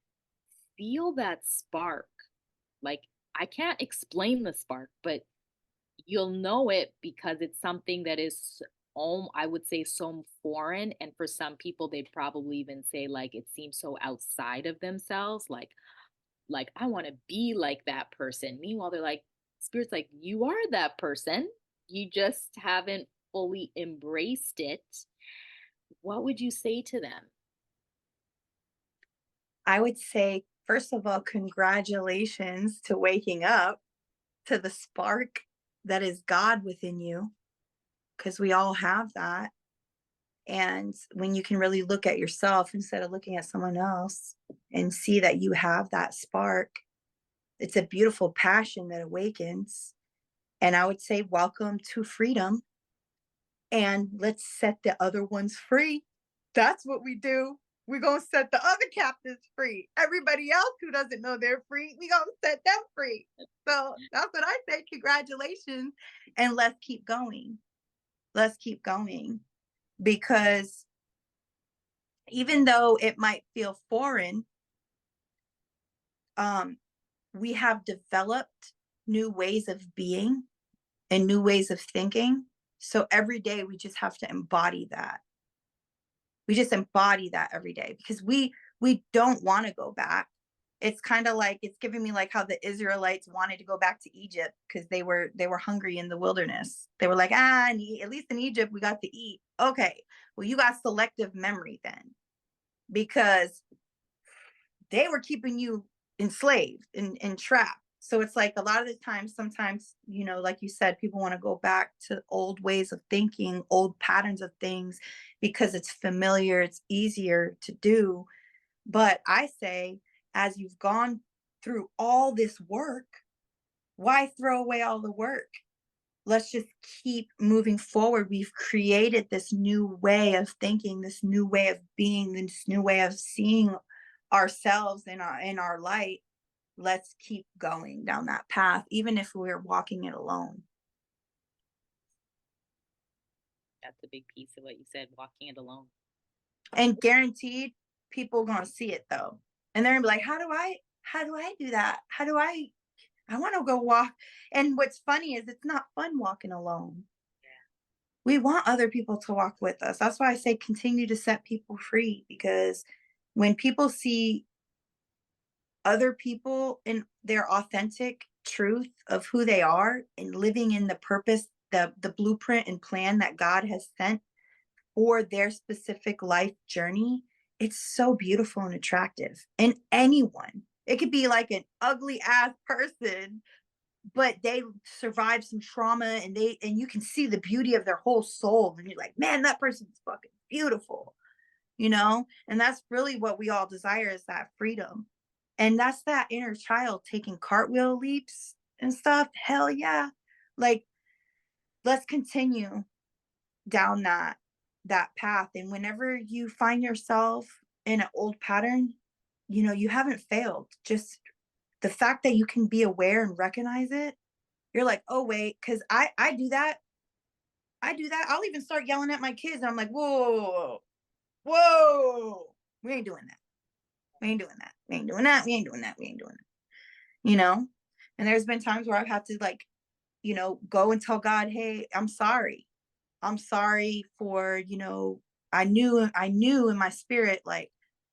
feel that spark? Like, I can't explain the spark, but you'll know it because it's something that is, I would say, so foreign. And for some people, they'd probably even say like it seems so outside of themselves. Like I want to be like that person. Meanwhile, they're like, spirit's like, you are that person. You just haven't fully embraced it. What would you say to them? I would say, first of all, congratulations to waking up to the spark that is God within you, because we all have that. And when you can really look at yourself instead of looking at someone else and see that you have that spark, it's a beautiful passion that awakens. And I would say, welcome to freedom. And let's set the other ones free. That's what we do. We're going to set the other captives free. Everybody else who doesn't know they're free, we're going to set them free. So that's what I say. Congratulations. And let's keep going. Let's keep going. Because even though it might feel foreign, um, we have developed new ways of being and new ways of thinking. So every day we just have to embody that. We just embody that every day because we don't want to go back. It's kind of like, it's giving me like how the Israelites wanted to go back to Egypt because they were hungry in the wilderness. They were like, at least in Egypt we got to eat. Okay, well, you got selective memory then, because they were keeping you enslaved and trapped. So it's like a lot of the times, sometimes, like you said, people want to go back to old ways of thinking, old patterns of things because it's familiar, it's easier to do. But I say, as you've gone through all this work, why throw away all the work? Let's just keep moving forward. We've created this new way of thinking, this new way of being, this new way of seeing ourselves in our light. Let's keep going down that path, even if we're walking it alone. That's a big piece of what you said, walking it alone. And guaranteed people gonna see it though. And they're gonna be like, how do I do that? I want to go walk. And what's funny is it's not fun walking alone. We want other people to walk with us. That's why I say continue to set people free, because when people see other people in their authentic truth of who they are and living in the purpose, the blueprint and plan that God has sent for their specific life journey, it's so beautiful and attractive. And anyone, it could be like an ugly ass person, but they survived some trauma, and you can see the beauty of their whole soul, and you're like, man, that person's fucking beautiful. And that's really what we all desire, is that freedom. And that's that inner child taking cartwheel leaps and stuff. Hell yeah. Like, let's continue down that path. And whenever you find yourself in an old pattern, you haven't failed. Just the fact that you can be aware and recognize it, you're like, oh wait, because I do that. I do that. I'll even start yelling at my kids, and I'm like, whoa, whoa, we ain't doing that. We ain't doing that. We ain't doing that. We ain't doing that. We ain't doing that. And there's been times where I've had to, like, go and tell God, hey, I'm sorry. I'm sorry for, I knew in my spirit like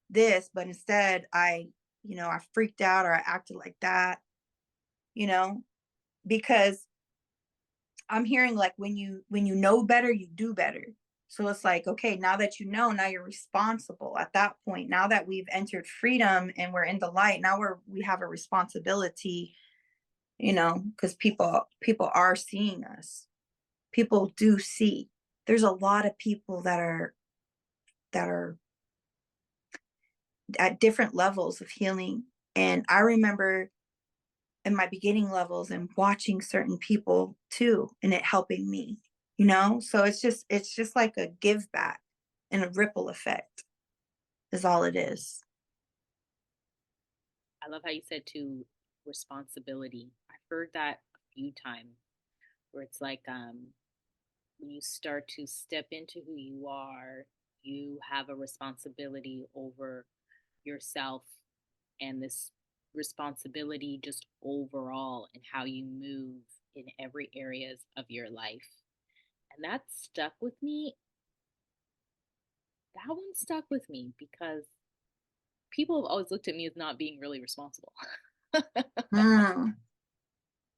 this, but instead I freaked out, or I acted like that, you know, because I'm hearing, like, when you know better, you do better. So it's like, okay, now that now you're responsible at that point. Now that we've entered freedom and we're in the light, now we have a responsibility, because people are seeing us. People do see. There's a lot of people that are at different levels of healing. And I remember in my beginning levels and watching certain people too, and it helping me. So it's just like a give back and a ripple effect is all it is. I love how you said to responsibility. I've heard that a few times where it's like when you start to step into who you are, you have a responsibility over yourself and this responsibility just overall and how you move in every areas of your life. And that stuck with me. That one stuck with me because people have always looked at me as not being really responsible. Mm,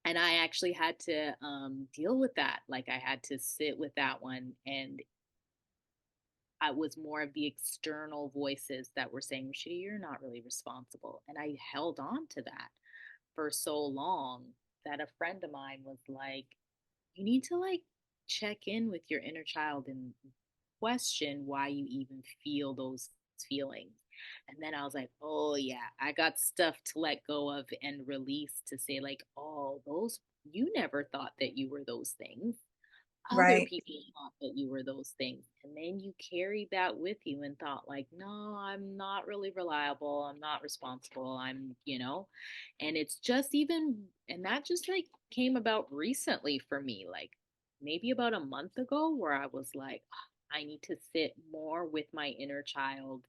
And I actually had to deal with that. Like I had to sit with that one, and I was more of the external voices that were saying, "Rashida, you're not really responsible." And I held on to that for so long that a friend of mine was like, "You need to like check in with your inner child and question why you even feel those feelings." And then I was like, oh, yeah, I got stuff to let go of and release to say, like, oh, those, you never thought that you were those things. Other right. people thought that you were those things. And then you carried that with you and thought, like, no, I'm not really reliable. I'm not responsible. And it's just even, and that just like came about recently for me, like maybe about a month ago, where I was like, "Ah, I need to sit more with my inner child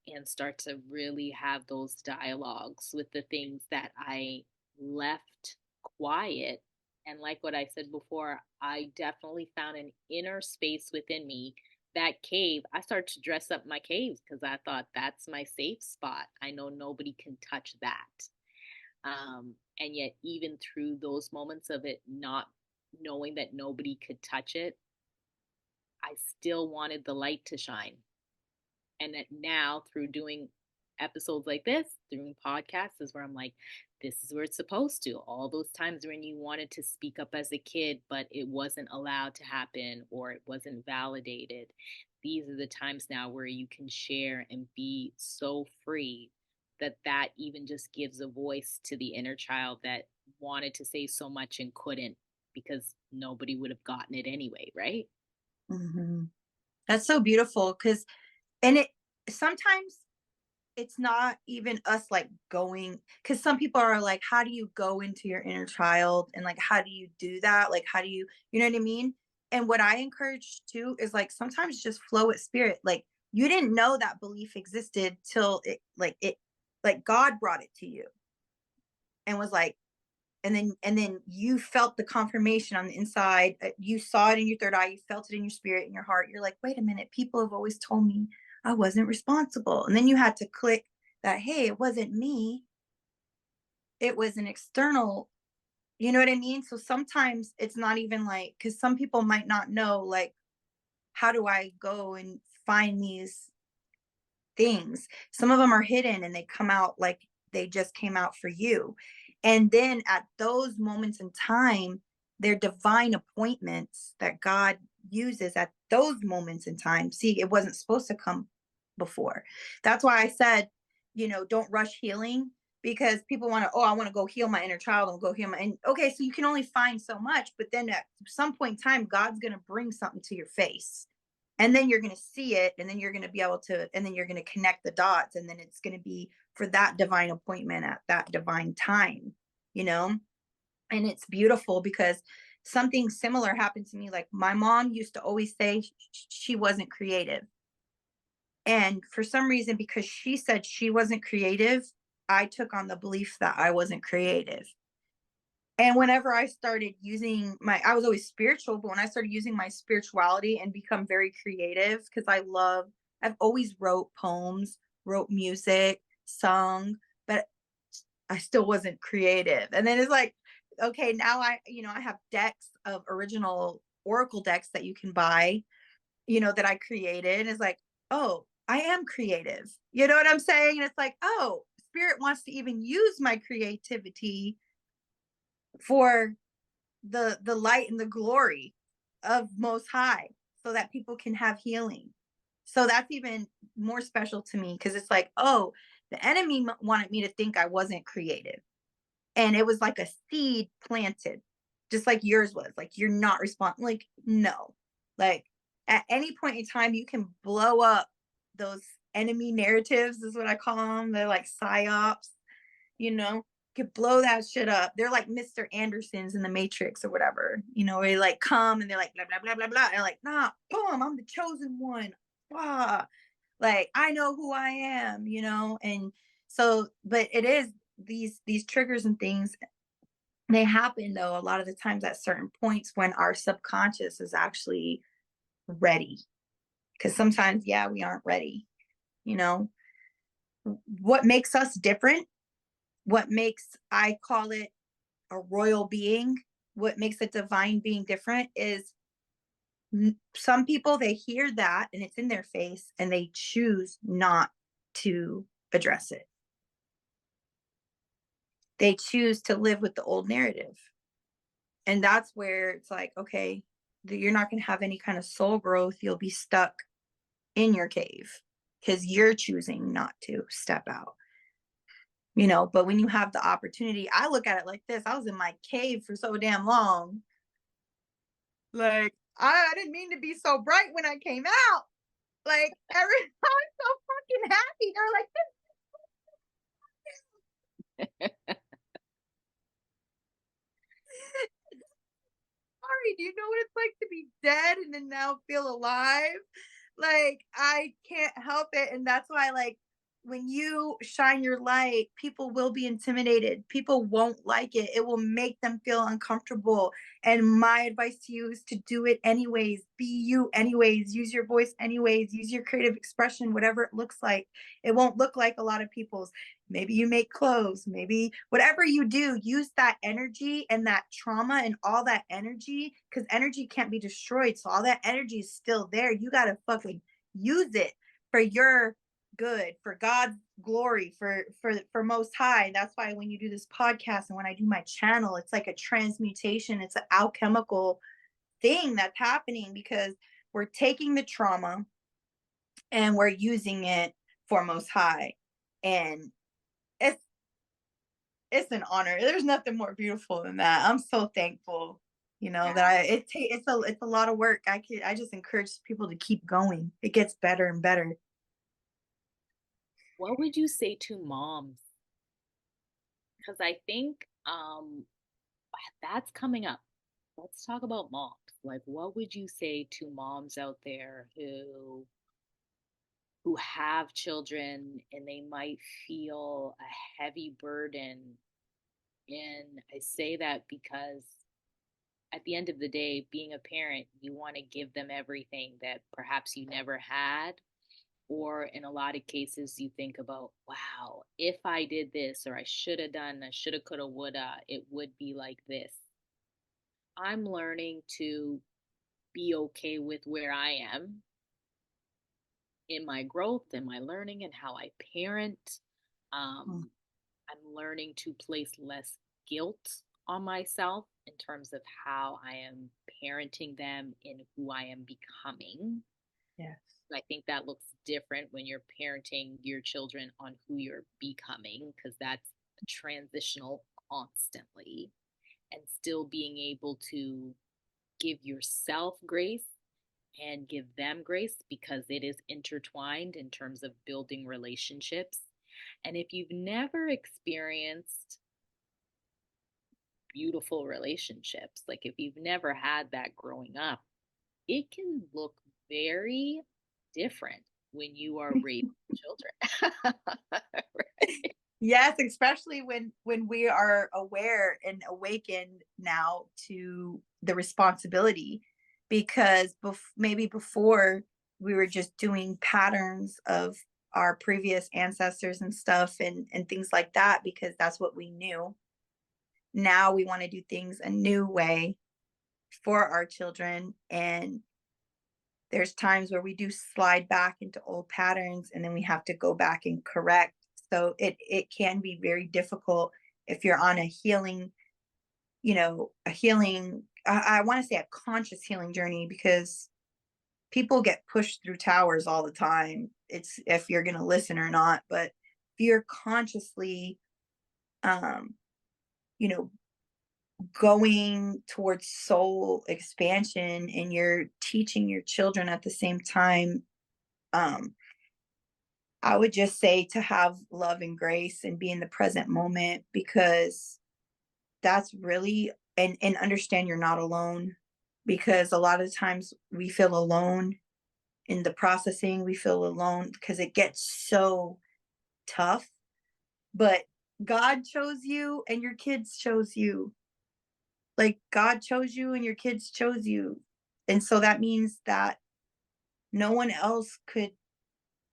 and start to really have those dialogues with the things that I left quiet." And like what I said before, I definitely found an inner space within me. That cave, I started to dress up my caves because I thought that's my safe spot. I know nobody can touch that. And yet, even through those moments of it not knowing that nobody could touch it, I still wanted the light to shine. And that now, through doing episodes like this, doing podcasts, is where I'm like, this is where it's supposed to. All those times when you wanted to speak up as a kid, but it wasn't allowed to happen or it wasn't validated. These are the times now where you can share and be so free that that even just gives a voice to the inner child that wanted to say so much and couldn't because nobody would have gotten it anyway, right? Mhm. That's so beautiful because, and it sometimes it's not even us like going, because some people are like, how do you go into your inner child, and like how do you do that, like how do you know what I mean? And what I encourage too is like sometimes just flow with spirit. Like you didn't know that belief existed till it like God brought it to you and was like, and then you felt the confirmation on the inside. You saw it in your third eye, you felt it in your spirit, in your heart. You're like, wait a minute, people have always told me I wasn't responsible. And then you had to click that, hey, it wasn't me, it was an external, you know what I mean? So sometimes it's not even like, because some people might not know, like, how do I go and find these things? Some of them are hidden and they come out like they just came out for you. And then at those moments in time, they're divine appointments that God uses at those moments in time. See, it wasn't supposed to come before. That's why I said, don't rush healing, because people want to, oh, I want to go heal my inner child and go heal my, and okay, so you can only find so much, but then at some point in time, God's going to bring something to your face, and then you're going to see it, and then you're going to be able to, and then you're going to connect the dots, and then it's going to be for that divine appointment at that divine time, you know. And it's beautiful because something similar happened to me. Like my mom used to always say she wasn't creative, and for some reason, because she said she wasn't creative, I took on the belief that I wasn't creative. And whenever I started using I was always spiritual, but when I started using my spirituality and become very creative, because I've always wrote poems, wrote music, sung, but I still wasn't creative. And then it's like, okay, now I have decks of original oracle decks that you can buy, that I created. It's like, oh, I am creative. You know what I'm saying? And it's like, oh, spirit wants to even use my creativity for the light and the glory of most high, so that people can have healing. So that's even more special to me, because it's like, oh, the enemy wanted me to think I wasn't creative, and it was like a seed planted, just like yours was, like you're not responsible, like no, like at any point in time you can blow up those enemy narratives, is what I call them. They're like psyops, you know, could blow that shit up. They're like Mr. Andersons in the Matrix or whatever, where they like come and they're like blah blah blah blah blah. And like, nah, boom, I'm the chosen one. Ah, like I know who I am, and so, but it is these triggers and things, they happen though a lot of the times at certain points when our subconscious is actually ready. Because sometimes, yeah, we aren't ready, you know. What makes us different, what makes, I call it, a royal being, what makes a divine being different is, some people, they hear that and it's in their face and they choose not to address it. They choose to live with the old narrative. And that's where it's like, okay, you're not going to have any kind of soul growth. You'll be stuck in your cave because you're choosing not to step out. But when you have the opportunity, I look at it like this: I was in my cave for so damn long. Like, I didn't mean to be so bright when I came out. Like, everyone's so fucking happy. They're like, sorry, do you know what it's like to be dead and then now feel alive? Like, I can't help it. And that's why, like, when you shine your light, people will be intimidated. People won't like it. It will make them feel uncomfortable. And my advice to you is to do it anyways. Be you anyways. Use your voice anyways. Use your creative expression, whatever it looks like. It won't look like a lot of people's. Maybe you make clothes, maybe whatever you do, use that energy and that trauma and all that energy, because energy can't be destroyed. So all that energy is still there. You got to fucking use it for your good, for God's glory for most high. That's why when you do this podcast and when I do my channel, it's like a transmutation, it's an alchemical thing that's happening because we're taking the trauma and we're using it for most high. And it's it's an honor. There's nothing more beautiful than that. I'm so thankful, that Yeah. it's a lot of work. I just encourage people to keep going. It gets better and better. What would you say to moms? Because I think that's coming up. Let's talk about moms. Like, what would you say to moms out there who have children and they might feel a heavy burden? And I say that because at the end of the day, being a parent, you want to give them everything that perhaps you never had. Or in a lot of cases, you think about, wow, if I did this, or I should have done, I shoulda, coulda, woulda, it would be like this. I'm learning to be okay with where I am in my growth and my learning and how I parent. Mm, Um, I'm learning to place less guilt on myself in terms of how I am parenting them and who I am becoming. yes. I think that looks different when you're parenting your children on who you're becoming, because that's transitional constantly, and still being able to give yourself grace and give them grace because it is intertwined in terms of building relationships. And if you've never experienced beautiful relationships, like if you've never had that growing up, it can look very different when you are raising children. Right? Yes, especially when we are aware and awakened now to the responsibility, because maybe before we were just doing patterns of our previous ancestors and stuff and things like that because that's what we knew. Now we want to do things a new way for our children, and there's times where we do slide back into old patterns and then we have to go back and correct. So it can be very difficult if you're on a healing, a healing, I want to say a conscious healing journey, because people get pushed through towers all the time. It's if you're going to listen or not, but if you're consciously um you know going towards soul expansion and you're teaching your children at the same time, um I would just say to have love and grace and be in the present moment, because that's really, and understand you're not alone, because a lot of times we feel alone in the processing, we feel alone because it gets so tough, but God chose you and your kids chose you. Like God chose you and your kids chose you. And so that means that no one else could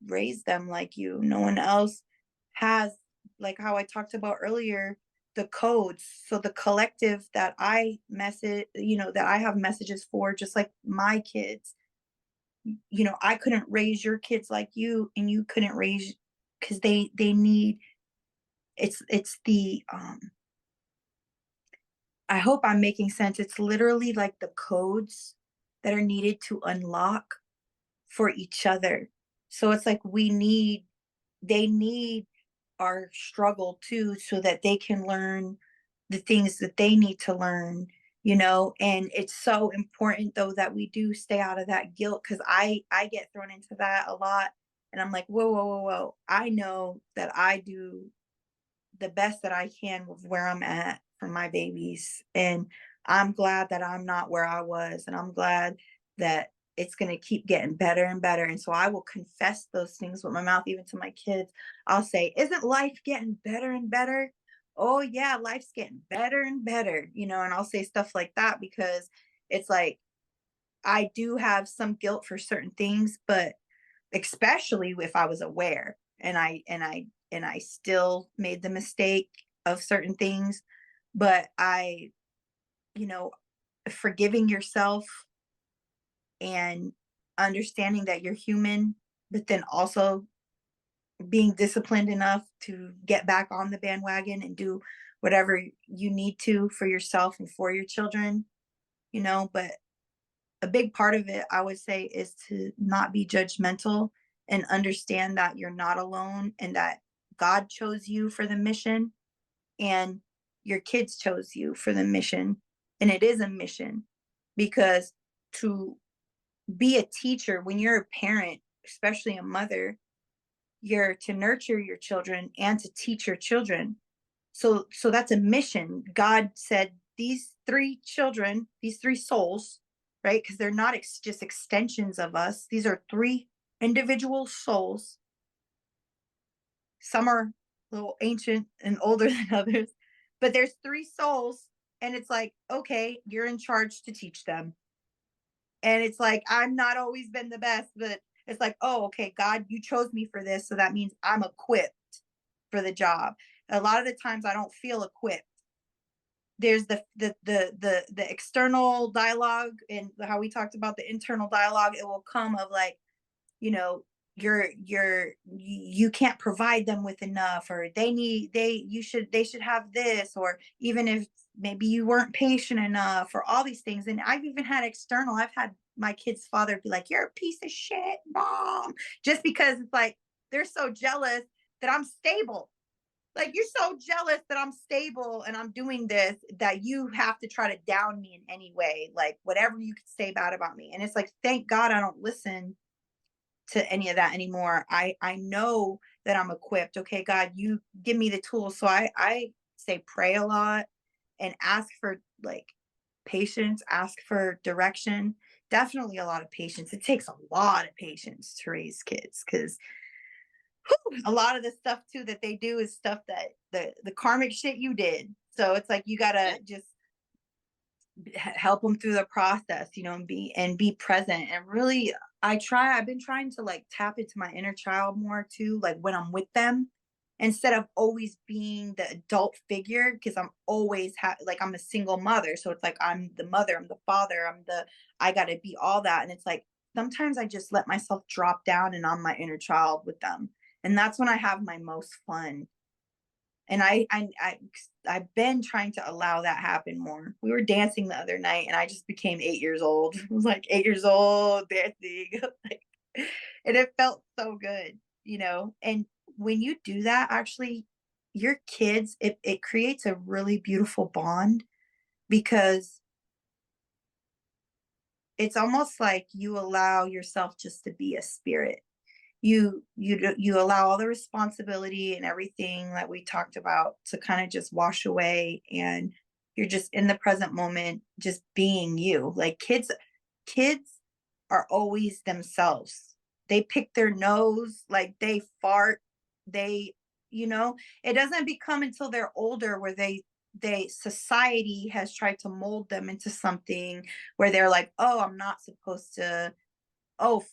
raised them like you. No one else has, like how I talked about earlier, the codes. So the collective that I message, that I have messages for, just like my kids, I couldn't raise your kids like you, and you couldn't raise, because they need, it's the I hope I'm making sense. It's literally like the codes that are needed to unlock for each other. So it's like they need our struggle too, so that they can learn the things that they need to learn, and it's so important though that we do stay out of that guilt, because I get thrown into that a lot, and I'm like, whoa, whoa, whoa, whoa, I know that I do the best that I can with where I'm at for my babies. And I'm glad that I'm not where I was. And I'm glad that it's going to keep getting better and better. And so I will confess those things with my mouth, even to my kids. I'll say, isn't life getting better and better? Oh, yeah, life's getting better and better, and I'll say stuff like that because it's like I do have some guilt for certain things, but especially if I was aware and I still made the mistake of certain things, but you know, forgiving yourself and understanding that you're human, but then also being disciplined enough to get back on the bandwagon and do whatever you need to for yourself and for your children, but a big part of it, I would say, is to not be judgmental and understand that you're not alone and that God chose you for the mission and your kids chose you for the mission. And it is a mission because to be a teacher, when you're a parent, especially a mother, you're to nurture your children and to teach your children. So that's a mission. God said these three children, these three souls, right? Because they're not just extensions of us. These are three individual souls. Some are a little ancient and older than others, but there's three souls, and it's like, okay, you're in charge to teach them. And it's like, I'm not always been the best, but it's like, oh, okay, God, you chose me for this, so that means I'm equipped for the job. A lot of the times I don't feel equipped. There's the external dialogue and how we talked about the internal dialogue. It will come of like, you know, you can't provide them with enough, or they should have this, or even if maybe you weren't patient enough, or all these things. And I've even had external, I've had my kid's father be like, you're a piece of shit, mom, just because it's like they're so jealous that I'm stable. Like, you're so jealous that I'm stable and I'm doing this, that you have to try to down me in any way, like whatever you could say bad about me. And it's like, thank God I don't listen to any of that anymore. I know that I'm equipped. Okay, God, you give me the tools. So I say pray a lot and ask for like patience, ask for direction. Definitely a lot of patience. It takes a lot of patience to raise kids because a lot of the stuff too that they do is stuff that the karmic shit you did. So it's like you Yeah. gotta just help them through the process, and be present. And really, I've been trying to like tap into my inner child more too, like when I'm with them, instead of always being the adult figure, because I'm always like I'm a single mother. So it's like I'm the mother, I'm the father, I gotta be all that. And it's like sometimes I just let myself drop down and I'm my inner child with them. And that's when I have my most fun. And I've been trying to allow that happen more. We were dancing the other night, and I just became 8 years old. I was like 8 years old dancing, like, and it felt so good, And when you do that, actually, your kids, it creates a really beautiful bond because it's almost like you allow yourself just to be a spirit. You allow all the responsibility and everything that we talked about to kind of just wash away, and you're just in the present moment, just being you. Like kids are always themselves. They pick their nose, like they fart, they you know it doesn't become until they're older where society has tried to mold them into something where they're like, oh, I'm not supposed to, oh,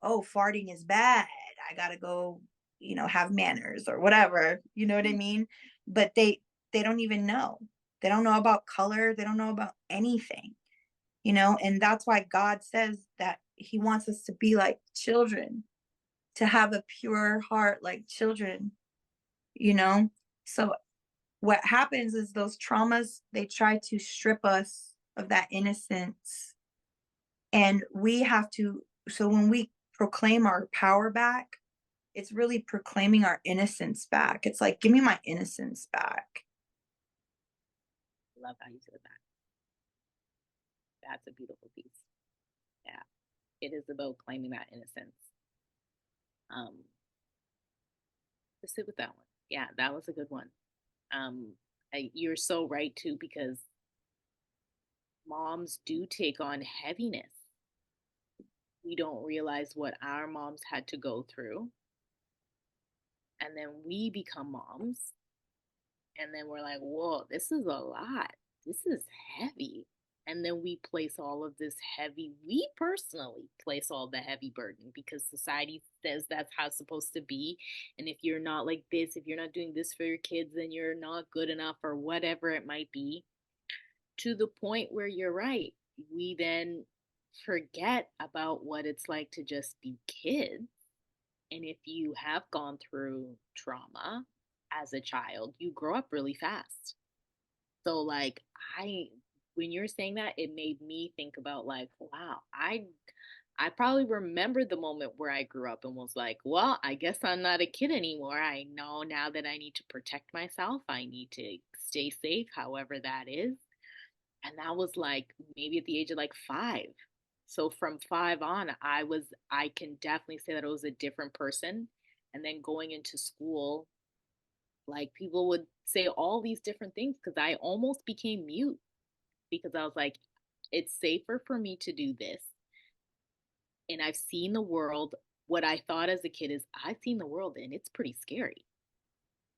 oh, farting is bad. I gotta go, have manners or whatever. You know what I mean? But they don't even know. They don't know about color. They don't know about anything. And that's why God says that He wants us to be like children, to have a pure heart like children. You know. So what happens is those traumas, they try to strip us of that innocence, and we have to. So when we proclaim our power back, it's really proclaiming our innocence back. It's like, give me my innocence back. Love how you said that. That's a beautiful piece. Yeah. It is about claiming that innocence. Um, to sit with that one. Yeah, that was a good one. You're so right too, because moms do take on heaviness. We don't realize what our moms had to go through. And then we become moms. And then we're like, whoa, this is a lot. This is heavy. And then we place all of this we personally place all the heavy burden because society says that's how it's supposed to be. And if you're not like this, if you're not doing this for your kids, then you're not good enough or whatever it might be. To the point where you're right. We then forget about what it's like to just be kids And if you have gone through trauma as a child, you grow up really fast. So like I when you're saying that, it made me think about like, wow, I probably remembered the moment where I grew up and was like, well, I guess I'm not a kid anymore. I know now that I need to protect myself. I need to stay safe, however that is. And that was like maybe at the age of like 5. So from 5 on, I can definitely say that I was a different person. And then going into school, like people would say all these different things because I almost became mute because I was like, it's safer for me to do this. And I've seen the world. What I thought as a kid is I've seen the world and it's pretty scary.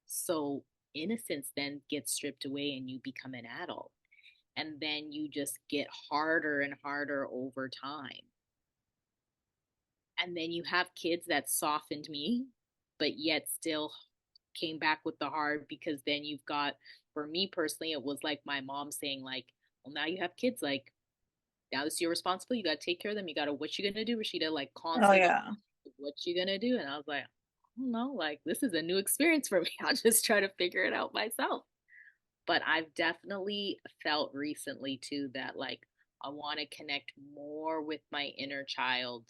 So innocence then gets stripped away and you become an adult. And then you just get harder and harder over time. And then you have kids that softened me, but yet still came back with the hard because then you've got, for me personally, it was like my mom saying, like, well, now you have kids, like, now it's your responsibility. You got to take care of them. You got to, what you gonna do, Rashida? Like, Oh constantly going, yeah. what you gonna do? And I was like, I don't know, like, this is a new experience for me. I'll just try to figure it out myself. But I've definitely felt recently too that, like, I want to connect more with my inner child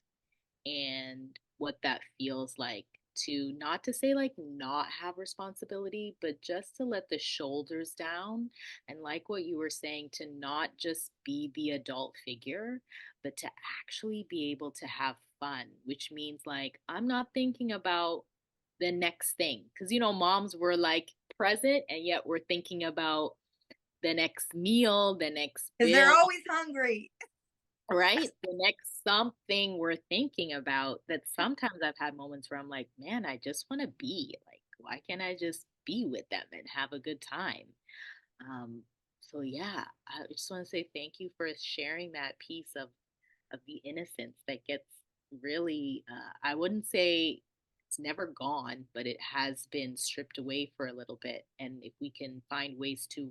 and what that feels like to, not to say like not have responsibility, but just to let the shoulders down. And like what you were saying, to not just be the adult figure, but to actually be able to have fun, which means like I'm not thinking about the next thing. Because, moms were like present and yet we're thinking about the next meal, the next Because they're bill, always hungry. right? The next something we're thinking about, that sometimes I've had moments where I'm like, man, I just want to be like, why can't I just be with them and have a good time? Um, so yeah, I just want to say thank you for sharing that piece of the innocence that gets really, I wouldn't say it's never gone, but it has been stripped away for a little bit. And if we can find ways to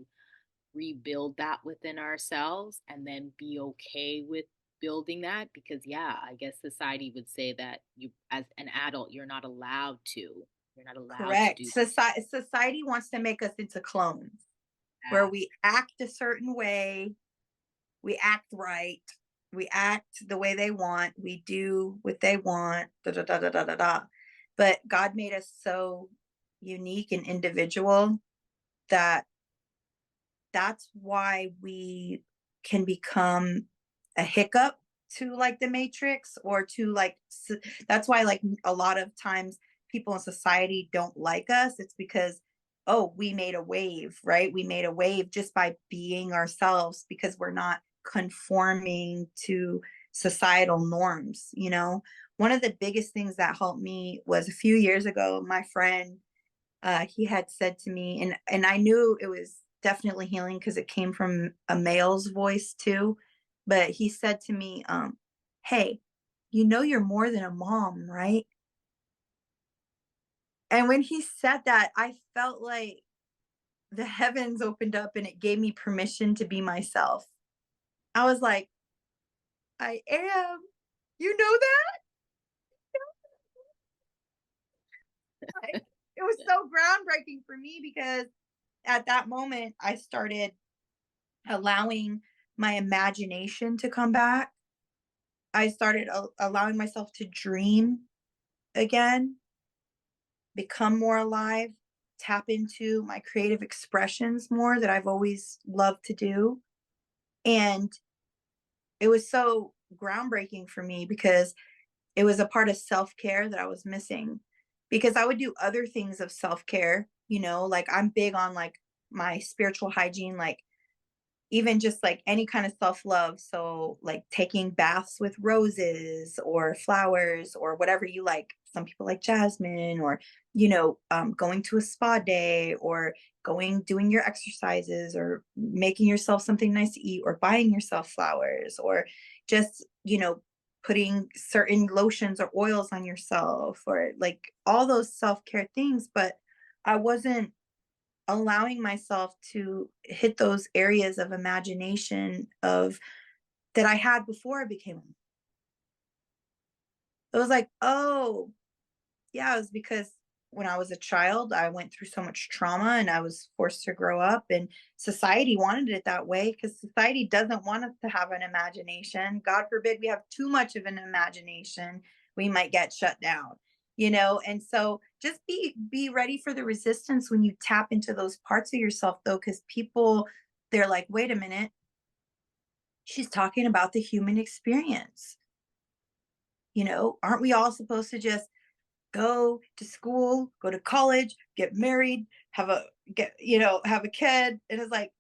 rebuild that within ourselves and then be okay with building that, because yeah, I guess society would say that you, as an adult, you're not allowed to Correct. do Society wants to make us into clones where that. we act a certain way, we act right, we act the way they want, we do what they want, da da da da da da da. But God made us so unique and individual that that's why we can become a hiccup to like the matrix or to like that's why like a lot of times people in society don't like us. It's because, oh, we made a wave, right? We made a wave just by being ourselves because we're not conforming to societal norms, one of the biggest things that helped me was a few years ago. My friend, he had said to me, and I knew it was definitely healing because it came from a male's voice too. But he said to me, "Hey, you're more than a mom, right?" And when he said that, I felt like the heavens opened up and it gave me permission to be myself. I was like, "I am." You know that? It was so groundbreaking for me because at that moment I started allowing my imagination to come back. I started allowing myself to dream again, become more alive, tap into my creative expressions more that I've always loved to do. And it was so groundbreaking for me because it was a part of self care that I was missing. Because I would do other things of self care, like I'm big on like my spiritual hygiene, like even just like any kind of self love. So, like taking baths with roses or flowers or whatever you like. Some people like jasmine, or, going to a spa day, or doing your exercises, or making yourself something nice to eat, or buying yourself flowers, or just, putting certain lotions or oils on yourself, or like all those self care things. But I wasn't allowing myself to hit those areas of imagination of that I had before I became. It was like, oh, Yeah, it was because when I was a child, I went through so much trauma and I was forced to grow up, and society wanted it that way because society doesn't want us to have an imagination. God forbid we have too much of an imagination, we might get shut down, you know? And so just be ready for the resistance when you tap into those parts of yourself though, because people, they're like, wait a minute, she's talking about the human experience. You know, aren't we all supposed to just go to school, go to college, get married, have a kid? And it's like,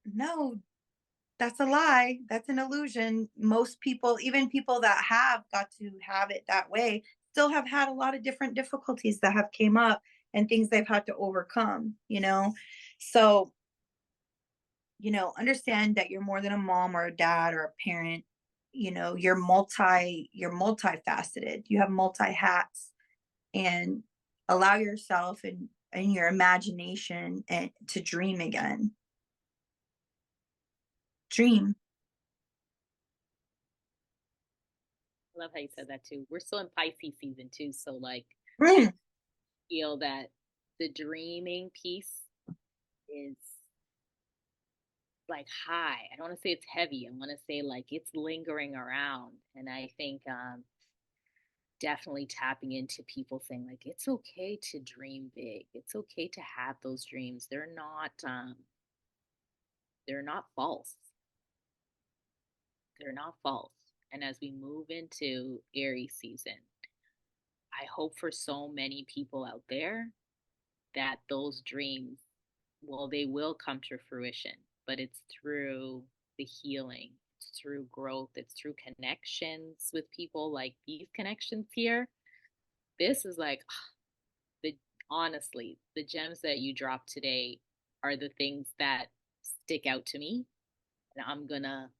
no, that's a lie. That's an illusion. Most people, even people that have got to have it that way, still have had a lot of different difficulties that have came up and things they've had to overcome, you know? So, understand that you're more than a mom or a dad or a parent. You're multifaceted. You have multi hats, and allow yourself and your imagination and to dream again. Dream. I love how you said that too. We're still in Pisces season too, so like Mm, feel that the dreaming piece is like high. I don't want to say it's heavy. I want to say like it's lingering around. And I think definitely tapping into people saying like it's okay to dream big. It's okay to have those dreams. They're not false. They're not false. And as we move into Aries season, I hope for so many people out there that those dreams, well, they will come to fruition, but it's through the healing, it's through growth, it's through connections with people like these connections here. This is like the honestly, the gems that you dropped today are the things that stick out to me. And I'm gonna,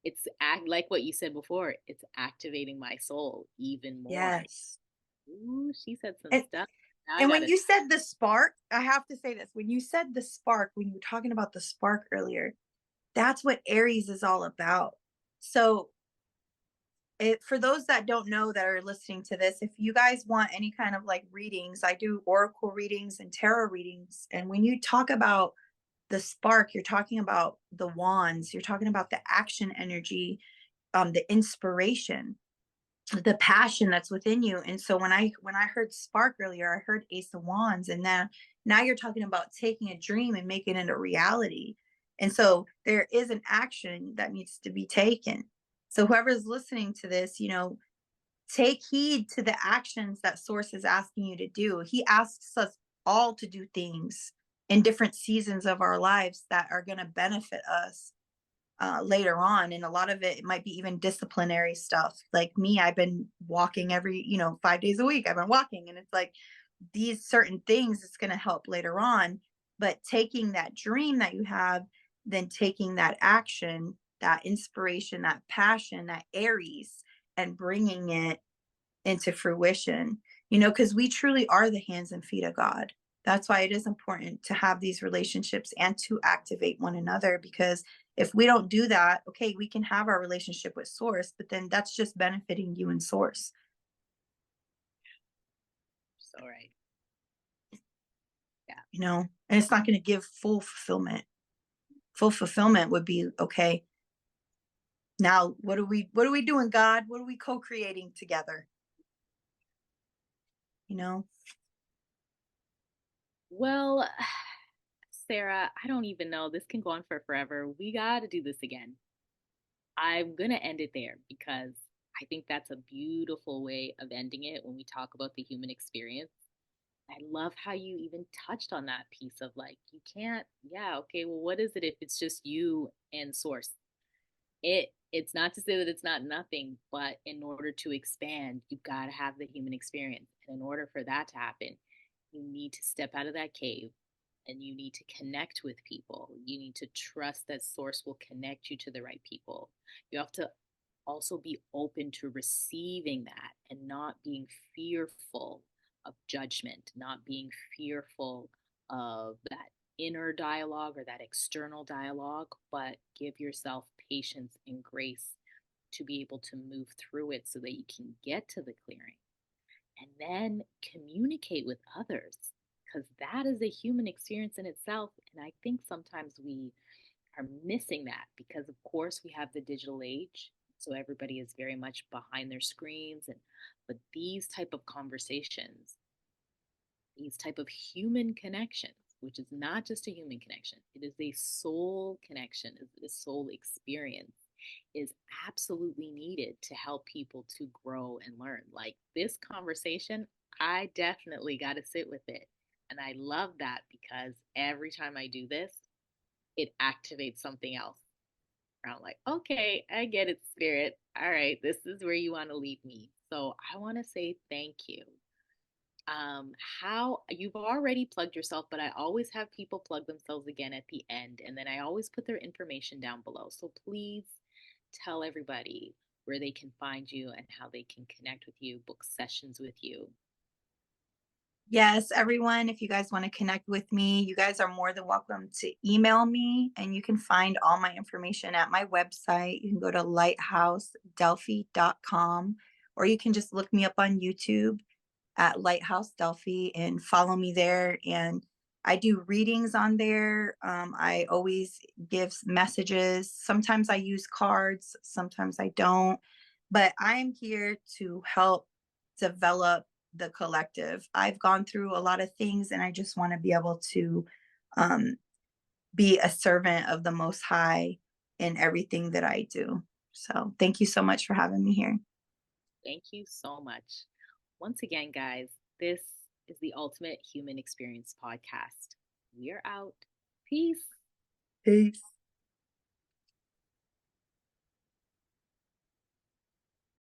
it's act like what you said before, it's activating my soul even more. yes. Ooh, she said some And stuff. Now I and when gotta, you said the spark, I have to say this. When you said the spark, when you were talking about the spark earlier, that's what Aries is all about. So for those that don't know that are listening to this, if you guys want any kind of like readings, I do oracle readings and tarot readings. And when you talk about the spark, you're talking about the wands, you're talking about the action energy, the inspiration, the passion that's within you. And so when I heard spark earlier, I heard Ace of Wands, and then now you're talking about taking a dream and making it a reality. And so there is an action that needs to be taken. So whoever's listening to this, take heed to the actions that source is asking you to do. He asks us all to do things in different seasons of our lives that are going to benefit us later on. And a lot of it might be even disciplinary stuff. Like me, I've been walking 5 days a week. I've been walking, and it's like these certain things it's going to help later on. But taking that dream that you have, then taking that action, that inspiration, that passion, that Aries, and bringing it into fruition, because we truly are the hands and feet of God. That's why it is important to have these relationships and to activate one another, because if we don't do that, okay, we can have our relationship with source, but then that's just benefiting you and source, so right. Yeah. and it's not going to give full fulfillment. Full fulfillment would be, okay, now what are we doing, God? What are we co-creating together? you know Well, Sarah, I don't even know. This can go on for forever. We got to do this again. I'm going to end it there because I think that's a beautiful way of ending it when we talk about the human experience. I love how you even touched on that piece of like, you can't, yeah, okay, well, what is it if it's just you and source? It's not to say that it's not nothing, but in order to expand, you've got to have the human experience. And in order for that to happen, you need to step out of that cave and you need to connect with people. You need to trust that source will connect you to the right people. You have to also be open to receiving that and not being fearful of judgment, not being fearful of that inner dialogue or that external dialogue, but give yourself patience and grace to be able to move through it so that you can get to the clearing. and then communicate with others, because that is a human experience in itself. And I think sometimes we are missing that because, of course, we have the digital age. So everybody is very much behind their screens. And but these type of conversations, these type of human connections, which is not just a human connection, it is a soul connection, a soul experience, is absolutely needed to help people to grow and learn. Like this conversation, I definitely got to sit with it. And I love that because every time I do this, it activates something else. I'm like, okay, I get it, spirit. All right, this is where you want to lead me. So I want to say thank you. um how you've already plugged yourself, but I always have people plug themselves again at the end, and then I always put their information down below. So please tell everybody where they can find you and how they can connect with you, book sessions with you. Yes, everyone, if you guys want to connect with me, you guys are more than welcome to email me, and you can find all my information at my website. You can go to lighthousedelphi.com, or you can just look me up on YouTube at Lighthouse Delphi and follow me there. And I do readings on there. I always give messages. Sometimes I use cards, sometimes I don't. But I'm here to help develop the collective. I've gone through a lot of things, and I just want to be able to um, be a servant of the Most High in everything that I do. So thank you so much for having me here. Thank you so much. Once again, guys, this is the Ultimate Human Experience Podcast. We are out. Peace. Peace.